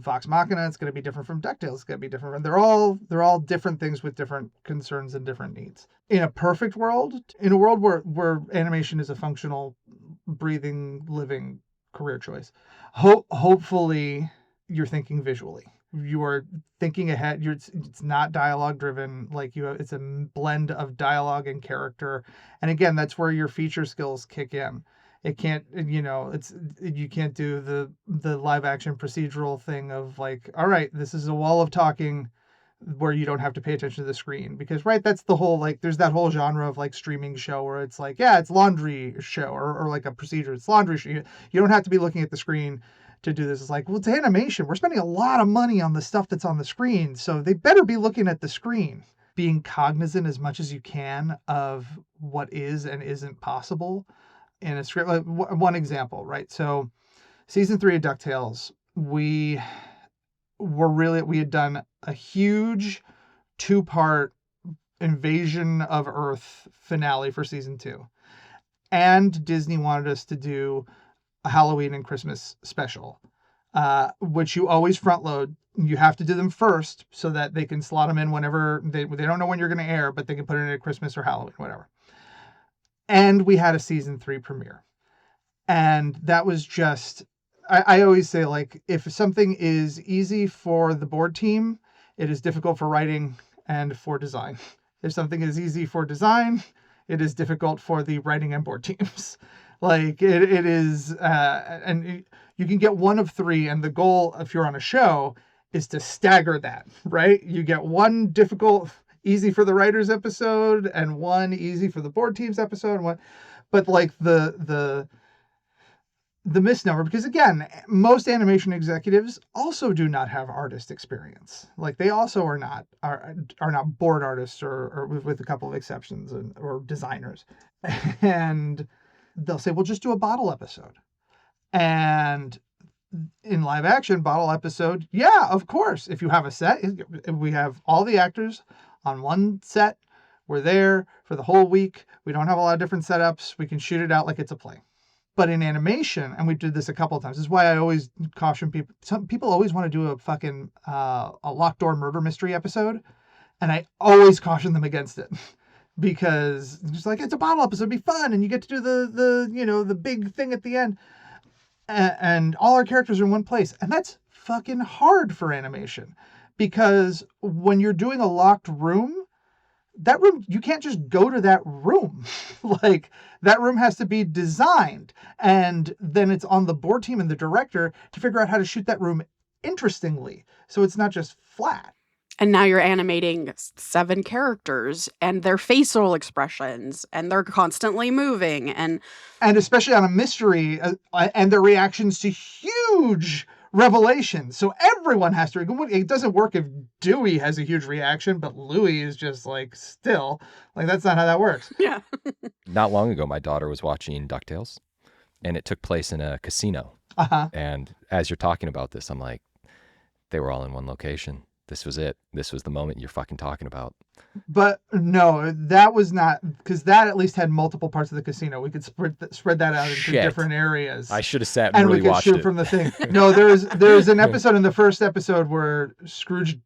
Vox Machina. It's going to be different from DuckTales. It's going to be different from, they're all different things with different concerns and different needs. In a perfect world, in a world where animation is a functional, breathing, living career choice, hopefully you're thinking visually. You are thinking ahead. It's not dialogue driven. Like, it's a blend of dialogue and character. And again, that's where your feature skills kick in. It can't, you can't do the live action procedural thing of like, all right, this is a wall of talking where you don't have to pay attention to the screen, because that's the whole, like, there's that whole genre of like streaming show where it's like, yeah, it's laundry show or like a procedure. It's laundry show. You don't have to be looking at the screen to do this. It's like, well, it's animation. We're spending a lot of money on the stuff that's on the screen, so they better be looking at the screen. Being cognizant as much as you can of what is and isn't possible in a script. Like, one example, right? So season 3 of DuckTales, we had done a huge 2-part Invasion of Earth finale for season 2. And Disney wanted us to do a Halloween and Christmas special, which you always front load. You have to do them first so that they can slot them in whenever they don't know when you're going to air, but they can put it in at Christmas or Halloween, whatever. And we had a season 3 premiere. And that was just, I always say, like, if something is easy for the board team, it is difficult for writing and for design. If something is easy for design, it is difficult for the writing and board teams. Like, it is, and you can get one of 3, and the goal, if you're on a show, is to stagger that, right? You get one difficult, easy for the writers episode, and one easy for the board teams episode, and one, but like the misnomer, because again, most animation executives also do not have artist experience. Like, they also are not board artists, or with a couple of exceptions, or designers. And they'll say, well, just do a bottle episode. And in live action, bottle episode, yeah, of course. If you have a set, we have all the actors on one set. We're there for the whole week. We don't have a lot of different setups. We can shoot it out like it's a play. But in animation, and we did this a couple of times, this is why I always caution people. Some people always want to do a fucking a locked door murder mystery episode, and I always caution them against it, because it's just like, it's a bottle episode, it'd be fun, and you get to do the big thing at the end, and all our characters are in one place, and that's fucking hard for animation, because when you're doing a locked room, that room, you can't just go to that room. Like, that room has to be designed, and then it's on the board team and the director to figure out how to shoot that room interestingly, so it's not just flat. And now you're animating 7 characters and their facial expressions, and they're constantly moving, and especially on a mystery, and their reactions to huge revelations. So everyone has to. It doesn't work if Dewey has a huge reaction, but Louie is just like still. Like, that's not how that works. yeah. Not long ago, my daughter was watching DuckTales, and it took place in a casino. Uh-huh. And as you're talking about this, I'm like, they were all in one location. this was it. This was the moment you're fucking talking about. But no, that was not, because that at least had multiple parts of the casino. We could spread that out into Shit. different areas. I should have sat and And really we could watched shoot it. from the thing. No, there's an episode in the first episode where Scrooge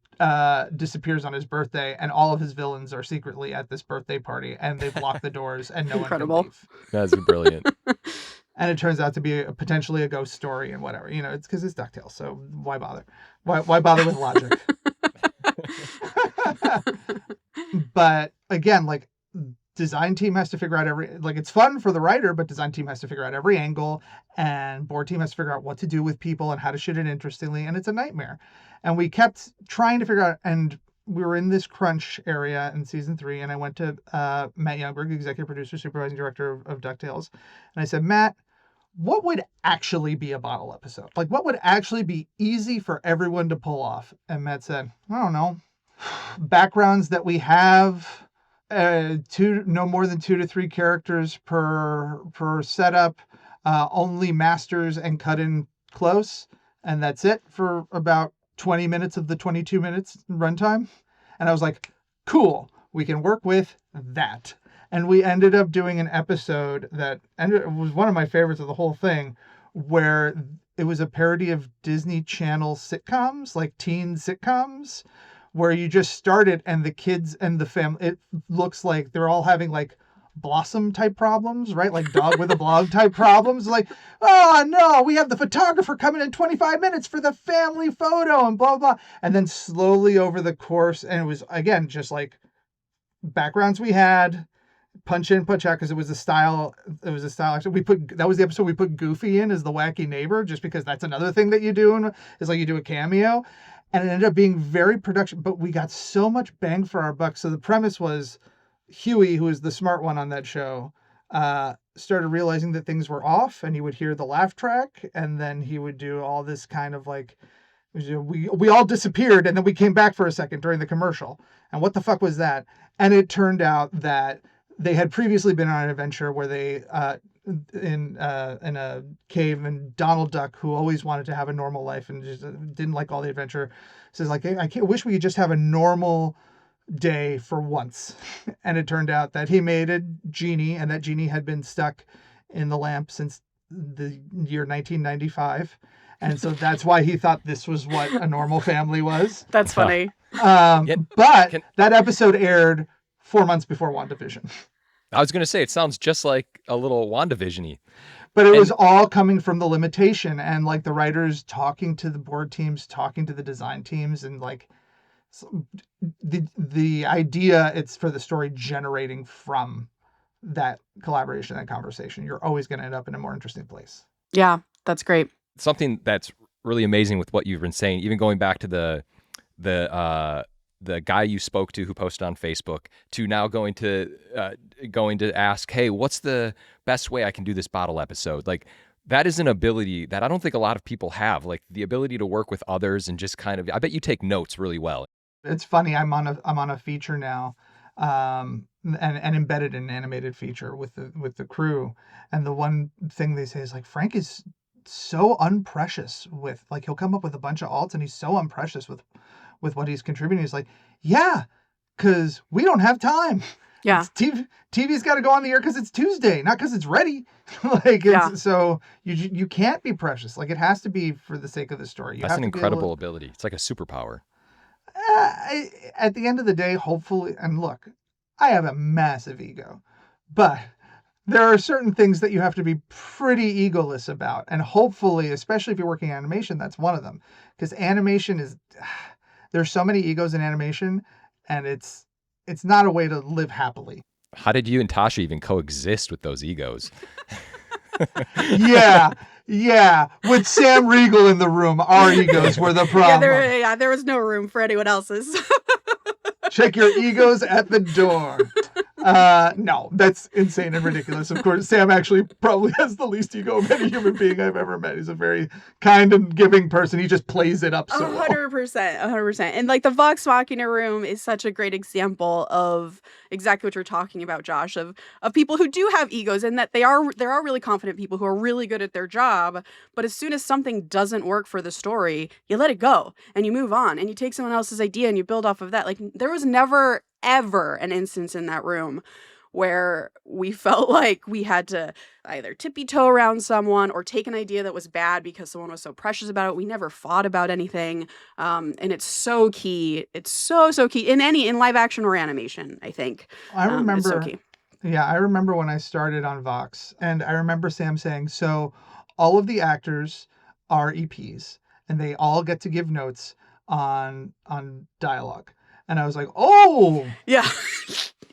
disappears on his birthday, and all of his villains are secretly at this birthday party, and they block the doors, and no Incredible. one can leave. That's brilliant. And it turns out to be potentially a ghost story and whatever. You know, it's because it's DuckTales, so why bother? Why bother with logic? But again, like, design team has to figure out it's fun for the writer, but design team has to figure out every angle, and board team has to figure out what to do with people and how to shoot it interestingly, and it's a nightmare. And we kept trying to figure out, and we were in this crunch area in season 3, and I went to Matt Youngberg, executive producer, supervising director of DuckTales, and I said, Matt, what would actually be a bottle episode? Like, what would actually be easy for everyone to pull off? And Matt said, I don't know. Backgrounds that we have, no more than 2 to 3 characters per setup, only masters and cut in close, and that's it for about 20 minutes of the 22 minutes runtime. And I was like, cool, we can work with that. And we ended up doing an episode that was one of my favorites of the whole thing, where it was a parody of Disney Channel sitcoms, like teen sitcoms, where you just start it and the kids and the family, it looks like they're all having like Blossom type problems, right? Like Dog with a Blog type problems. Like, oh no, we have the photographer coming in 25 minutes for the family photo and blah, blah. And then slowly over the course, and it was, again, just like backgrounds we had, punch in, punch out, because it was a style. Actually, that was the episode we put Goofy in as the wacky neighbor, just because that's another thing that you do, is like you do a cameo. And it ended up being very production, but we got so much bang for our buck. So the premise was Huey, who was the smart one on that show, started realizing that things were off, and he would hear the laugh track, and then he would do all this kind of like, we all disappeared, and then we came back for a second during the commercial. And what the fuck was that? And it turned out that they had previously been on an adventure where they in a cave, and Donald Duck, who always wanted to have a normal life and just didn't like all the adventure, says like, I wish we could just have a normal day for once. And it turned out that he made a genie, and that genie had been stuck in the lamp since the year 1995. And so that's why he thought this was what a normal family was. That's funny. But that episode aired 4 months before WandaVision. I was going to say, it sounds just like a little WandaVision-y. But it was all coming from the limitation, and like the writers talking to the board teams, talking to the design teams, and like the idea, it's for the story generating from that collaboration and conversation. You're always going to end up in a more interesting place. Yeah, that's great. Something that's really amazing with what you've been saying, even going back to the guy you spoke to who posted on Facebook, to now going to ask, hey, what's the best way I can do this bottle episode? Like, that is an ability that I don't think a lot of people have, like the ability to work with others and just kind of, I bet you take notes really well. It's funny. I'm on a feature now, and embedded in an animated feature with the crew. And the one thing they say is like, Frank is so unprecious with, like, he'll come up with a bunch of alts, and he's so unprecious with what he's contributing. He's like, yeah, because we don't have time. Yeah. TV's got to go on the air because it's Tuesday, not because it's ready. So you can't be precious. Like, it has to be for the sake of the story. That's an incredible ability. It's like a superpower. At the end of the day, hopefully, and look, I have a massive ego, but there are certain things that you have to be pretty egoless about. And hopefully, especially if you're working in animation, that's one of them. Because animation is, there's so many egos in animation, and it's not a way to live happily. How did you and Tasha even coexist with those egos? Yeah. With Sam Riegel in the room, our egos were the problem. There was no room for anyone else's. Check your egos at the door. No, that's insane and ridiculous. Of course, Sam actually probably has the least ego of any human being I've ever met. He's a very kind and giving person. He just plays it up so well. 100%, 100%. And like the Vox Machina room is such a great example of exactly what you're talking about, Josh, of people who do have egos, and that there are really confident people who are really good at their job, but as soon as something doesn't work for the story, you let it go and you move on and you take someone else's idea and you build off of that. Like there was never ever an instance in that room where we felt like we had to either tippy toe around someone or take an idea that was bad because someone was so precious about it. We never fought about anything. And it's so key. It's so key in live action or animation, I think. I remember, it's so key. Yeah, I remember when I started on Vox, and I remember Sam saying, so all of the actors are EPs and they all get to give notes on dialogue. And I was like, oh, yeah.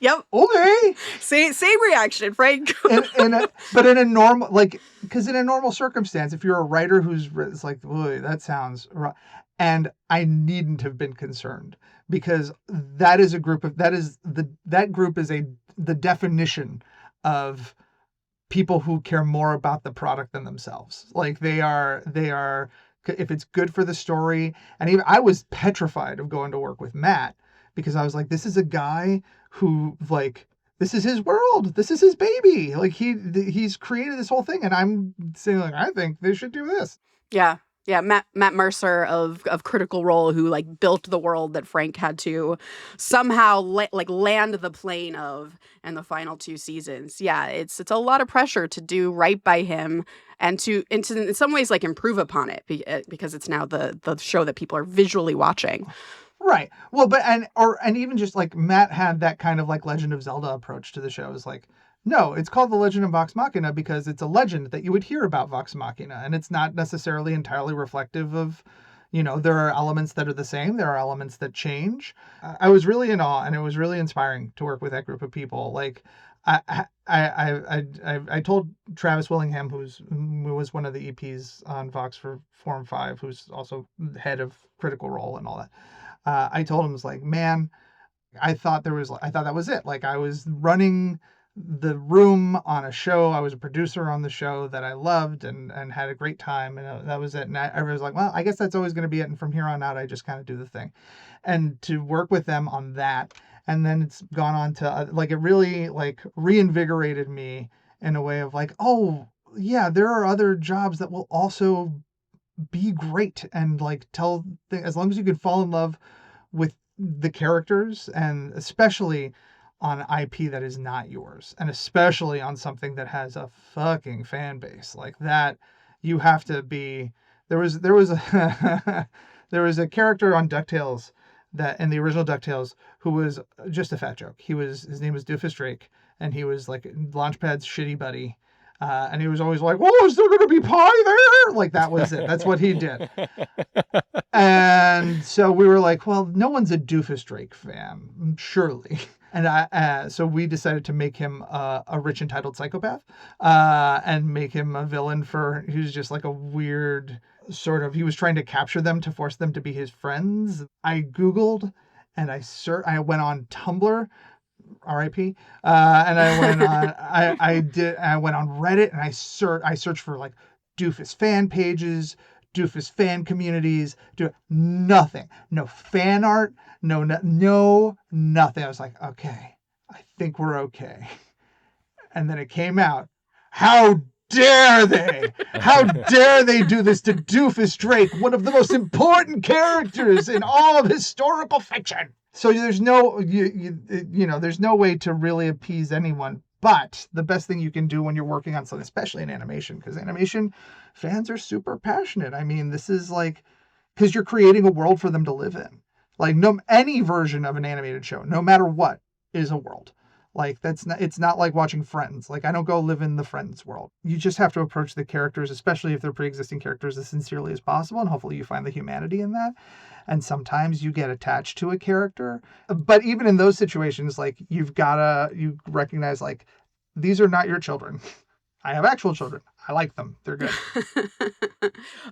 Yep. Okay. Same reaction, Frank. But in a normal, like, because in a normal circumstance, if you're a writer it's like, boy, that sounds right. And I needn't have been concerned because that is a group of, that group is the definition of people who care more about the product than themselves. Like they are, if it's good for the story. And even I was petrified of going to work with Matt because I was like, this is a guy who, like, this is his world. This is his baby. Like he's created this whole thing. And I'm saying, like, I think they should do this. Yeah. Yeah, Matt Mercer of Critical Role, who like built the world that Frank had to somehow land the plane of in the final 2 seasons. Yeah, it's a lot of pressure to do right by him and to in some ways like improve upon it because it's now the show that people are visually watching. Right. Well, but and even just like Matt had that kind of like Legend of Zelda approach to the show. Is like, no, it's called The Legend of Vox Machina because it's a legend that you would hear about Vox Machina, and it's not necessarily entirely reflective of, there are elements that are the same, there are elements that change. I was really in awe, and it was really inspiring to work with that group of people. Like, I told Travis Willingham, who was one of the EPs on Vox for 4 and 5, who's also head of Critical Role and all that. I told him, was like, man, I thought that was it. Like I was running the room on a show. I was a producer on the show that I loved and had a great time. And that was it. And I was like, well, I guess that's always going to be it. And from here on out, I just kind of do the thing. And to work with them on that. And then it's gone on to like, it really like reinvigorated me in a way of like, oh yeah, there are other jobs that will also be great. And like as long as you can fall in love with the characters, and especially on IP that is not yours, and especially on something that has a fucking fan base like that, you have to be. There was a there was a character on DuckTales that in the original DuckTales who was just a fat joke. His name was Doofus Drake, and he was like Launchpad's shitty buddy. And he was always like, "Whoa, is there going to be pie there?" Like that was it. That's what he did. And so we were like, "Well, no one's a Doofus Drake fan, surely." And so we decided to make him a rich entitled psychopath, and make him a villain he was just like a weird sort of. He was trying to capture them to force them to be his friends. I Googled, and I went on Tumblr. R.I.P. And I went on. I went on Reddit and I searched for like Doofus fan pages, Doofus fan communities. Nothing. No fan art. No, nothing. I was like, okay, I think we're okay. And then it came out. How dare they? How dare they do this to Doofus Drake, one of the most important characters in all of historical fiction? So there's no, there's no way to really appease anyone. But the best thing you can do when you're working on something, especially in animation, because animation fans are super passionate. I mean, this is like, because you're creating a world for them to live in. Like any version of an animated show, no matter what, is a world. Like it's not like watching Friends. Like I don't go live in the Friends world. You just have to approach the characters, especially if they're pre-existing characters, as sincerely as possible. And hopefully you find the humanity in that. And sometimes you get attached to a character. But even in those situations, like you recognize like, these are not your children. I have actual children. I like them. They're good.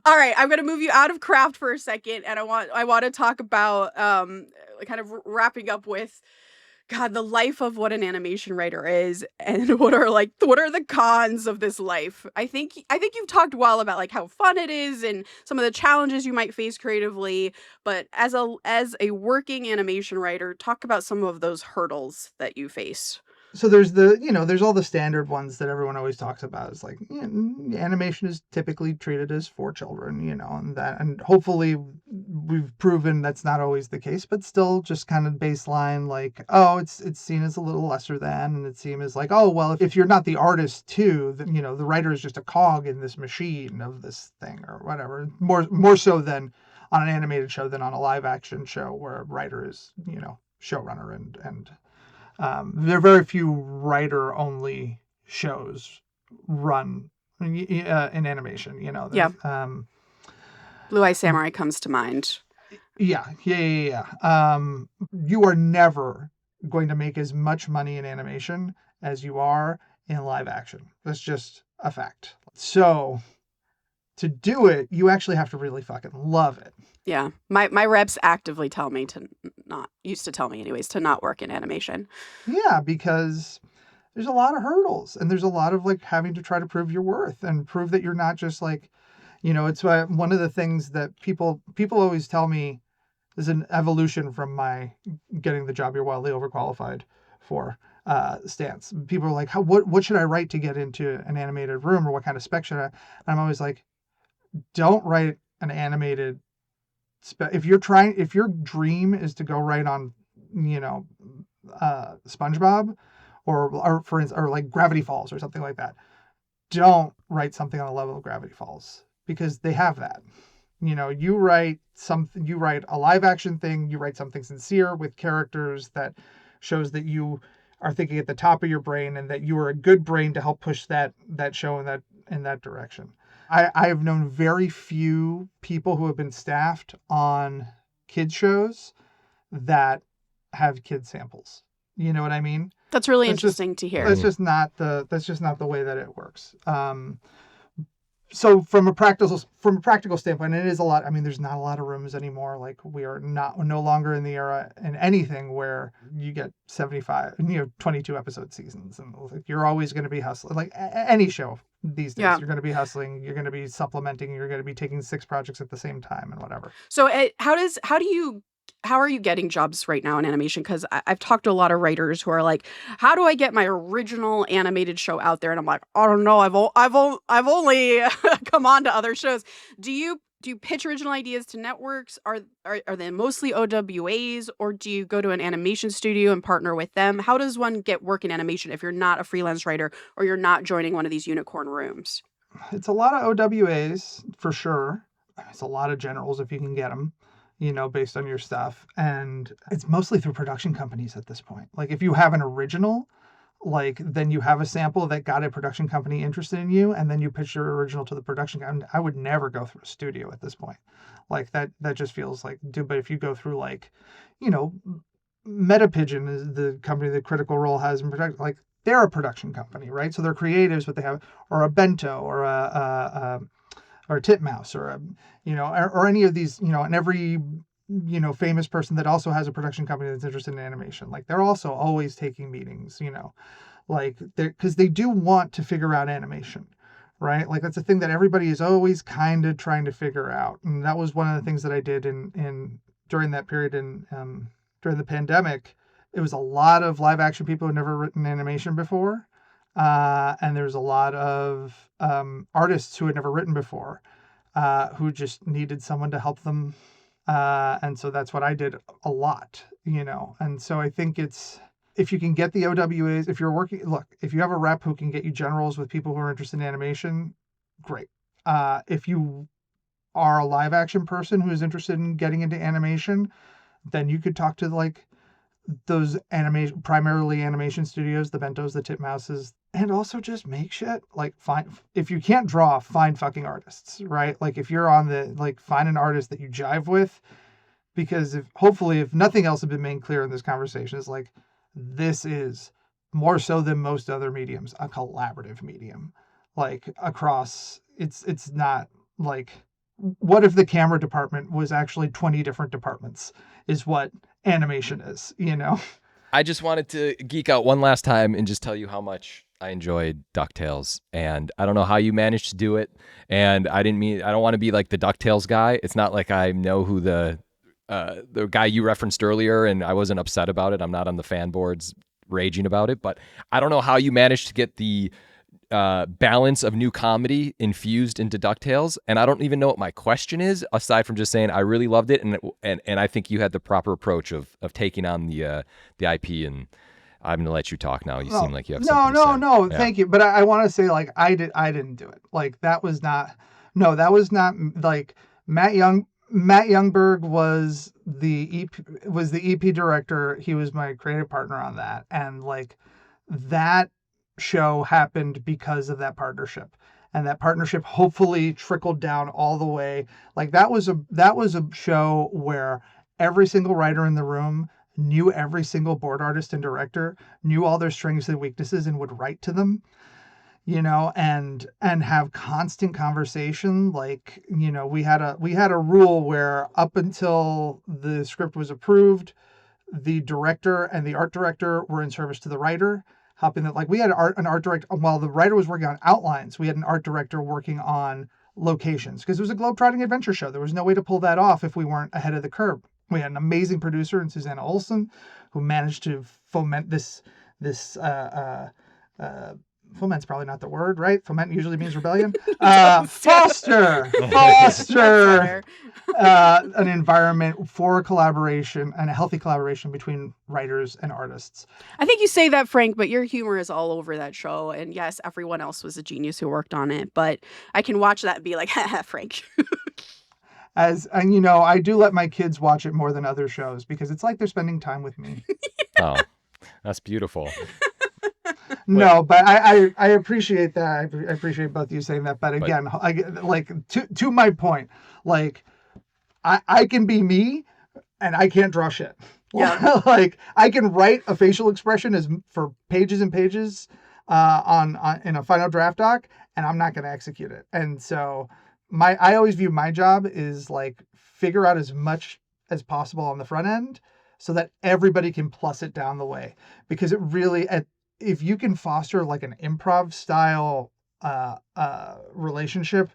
All right. I'm going to move you out of craft for a second. And I want to talk about kind of wrapping up with God, the life of what an animation writer is, and what are the cons of this life. I think you've talked well about like how fun it is and some of the challenges you might face creatively, but as a working animation writer, talk about some of those hurdles that you face. So there's there's all the standard ones that everyone always talks about. It's like, animation is typically treated as for children, and hopefully we've proven that's not always the case, but still just kind of baseline, like, oh, it's seen as a little lesser than, and it's seen as like, oh, well, if you're not the artist too, then, the writer is just a cog in this machine of this thing or whatever. More so than on an animated show than on a live action show where a writer is, showrunner and there are very few writer-only shows run in animation. Yeah. Blue Eye Samurai comes to mind. Yeah. You are never going to make as much money in animation as you are in live action. That's just a fact. So to do it, you actually have to really fucking love it. Yeah. My reps actively tell me used to tell me anyways, to not work in animation. Yeah, because there's a lot of hurdles and there's a lot of like having to try to prove your worth and prove that you're not just like, it's one of the things that people always tell me is an evolution from my getting the job you're wildly overqualified for stance. People are like, what should I write to get into an animated room, or what kind of spec should I? And I'm always like, don't write an animated if your dream is to go right on, SpongeBob or like Gravity Falls or something like that, don't write something on the level of Gravity Falls, because they have that. You write a live action thing, you write something sincere with characters that shows that you are thinking at the top of your brain and that you are a good brain to help push that show in that direction. I have known very few people who have been staffed on kids shows that have kid samples. You know what I mean? That's really interesting to hear. That's just not the way that it works. So from a practical standpoint, it is a lot. I mean, there's not a lot of rooms anymore. Like, we are no longer in the era in anything where you get 75, 22 episode seasons, and like, you're always going to be hustling. Like any show these days, You're going to be hustling. You're going to be supplementing. You're going to be taking 6 projects at the same time and whatever. So how are you getting jobs right now in animation? Because I've talked to a lot of writers who are like, how do I get my original animated show out there? And I'm like, I don't know. I've only come on to other shows. Do you pitch original ideas to networks? Are they mostly OWAs, or do you go to an animation studio and partner with them? How does one get work in animation if you're not a freelance writer or you're not joining one of these unicorn rooms? It's a lot of OWAs for sure. It's a lot of generals if you can get them, based on your stuff. And it's mostly through production companies at this point. Like, if you have an original, like, then you have a sample that got a production company interested in you, and then you pitch your original to the production company. I would never go through a studio at this point. Like, that just feels like, but if you go through, like, Metapigeon is the company that Critical Role has in production. Like, they're a production company, right? So they're creatives, but they have, or a Bento, or a Titmouse, or or any of these, and every famous person that also has a production company that's interested in animation, like, they're also always taking meetings, like, because they do want to figure out animation, right? Like, that's a thing that everybody is always kind of trying to figure out. And that was one of the things that I did in during that period during the pandemic. It was a lot of live action people who had never written animation before. And there's a lot of artists who had never written before, who just needed someone to help them. And so that's what I did a lot, And so I think if you can get the OWAs, if you have a rep who can get you generals with people who are interested in animation, great. If you are a live action person who is interested in getting into animation, then you could talk to like those primarily animation studios, the Bentos, the Titmouses, and also just make shit. Like, if you can't draw, find fucking artists, right? Like, if you're find an artist that you jive with, because hopefully if nothing else has been made clear in this conversation, is like, this is more so than most other mediums, a collaborative medium. Like, across, it's not like, what if the camera department was actually 20 different departments, is what animation is, I just wanted to geek out one last time and just tell you how much I enjoyed DuckTales. And I don't know how you managed to do it. And I don't want to be like the DuckTales guy. It's not like I know who the guy you referenced earlier, and I wasn't upset about it. I'm not on the fan boards raging about it, but I don't know how you managed to get the balance of new comedy infused into DuckTales, and I don't even know what my question is, aside from just saying I really loved it, and I think you had the proper approach of taking on the IP, and I'm gonna let you talk now. You seem like you have something to say. No. Yeah. Thank you, but I want to say like I didn't do it. Like that was not like Matt Youngberg was the EP director. He was my creative partner on that, and like that show happened because of that partnership, and that partnership hopefully trickled down all the way. Like that was a show where every single writer in the room knew every single board artist and director, knew all their strengths and weaknesses, and would write to them, and have constant conversation. Like, we had a rule where up until the script was approved, the director and the art director were in service to the writer, helping that. Like, we had an art director while the writer was working on outlines. We had an art director working on locations because it was a globetrotting adventure show. There was no way to pull that off if we weren't ahead of the curve. We had an amazing producer in Susanna Olson, who managed to foment this foment's probably not the word, right? Foment usually means rebellion. Foster an environment for collaboration and a healthy collaboration between writers and artists. I think you say that, Frank, but your humor is all over that show. And yes, everyone else was a genius who worked on it, but I can watch that and be like, haha, Frank. I do let my kids watch it more than other shows because it's like they're spending time with me. Oh, that's beautiful. No, but I appreciate that. I appreciate both of you saying that. But again, to my point, like I can be me and I can't draw shit. Yeah. Like I can write a facial expression for pages and pages on in a final draft doc, and I'm not going to execute it. And so I always view my job is like figure out as much as possible on the front end so that everybody can plus it down the way, because it really if you can foster like an improv style relationship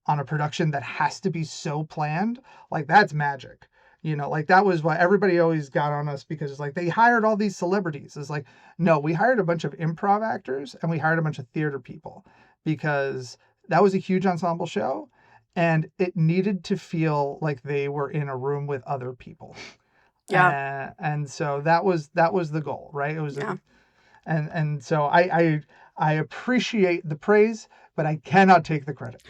on a production that has to be so planned, like that's magic. Like that was why everybody always got on us, because it's like they hired all these celebrities. It's like, no, we hired a bunch of improv actors and we hired a bunch of theater people, because that was a huge ensemble show and it needed to feel like they were in a room with other people. Yeah. And so that was the goal, right? It was and so I appreciate the praise, but I cannot take the credit.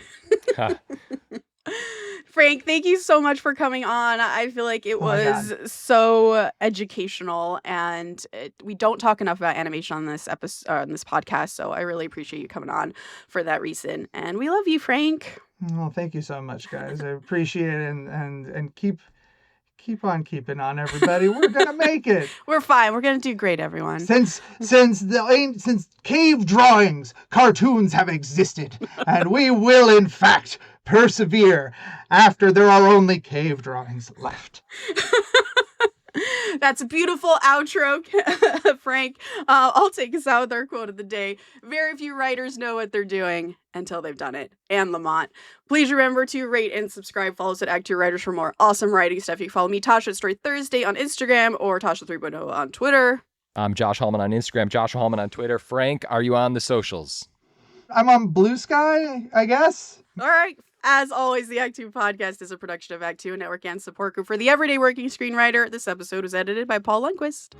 Frank, thank you so much for coming on. I feel like it was so educational, and we don't talk enough about animation on this episode, on this podcast. So I really appreciate you coming on for that reason. And we love you, Frank. Well, thank you so much, guys. I appreciate it, and keep on keeping on, everybody. We're gonna make it. We're fine. We're gonna do great, everyone. Since cave drawings, cartoons have existed, and we will in fact persevere after there are only cave drawings left. That's a beautiful outro, Frank. I'll take us out with our quote of the day. Very few writers know what they're doing until they've done it. And Lamont. Please remember to rate and subscribe. Follow us at ActTwoWriters for more awesome writing stuff. You can follow me, Tasha, at Story Thursday on Instagram, or Tasha 3.0 on Twitter. I'm Josh Hallman on Instagram, Joshua Hallman on Twitter. Frank, are you on the socials? I'm on Blue Sky, I guess. All right. As always, the Act 2 podcast is a production of Act 2, a network and support group for the everyday working screenwriter. This episode was edited by Paul Lundquist.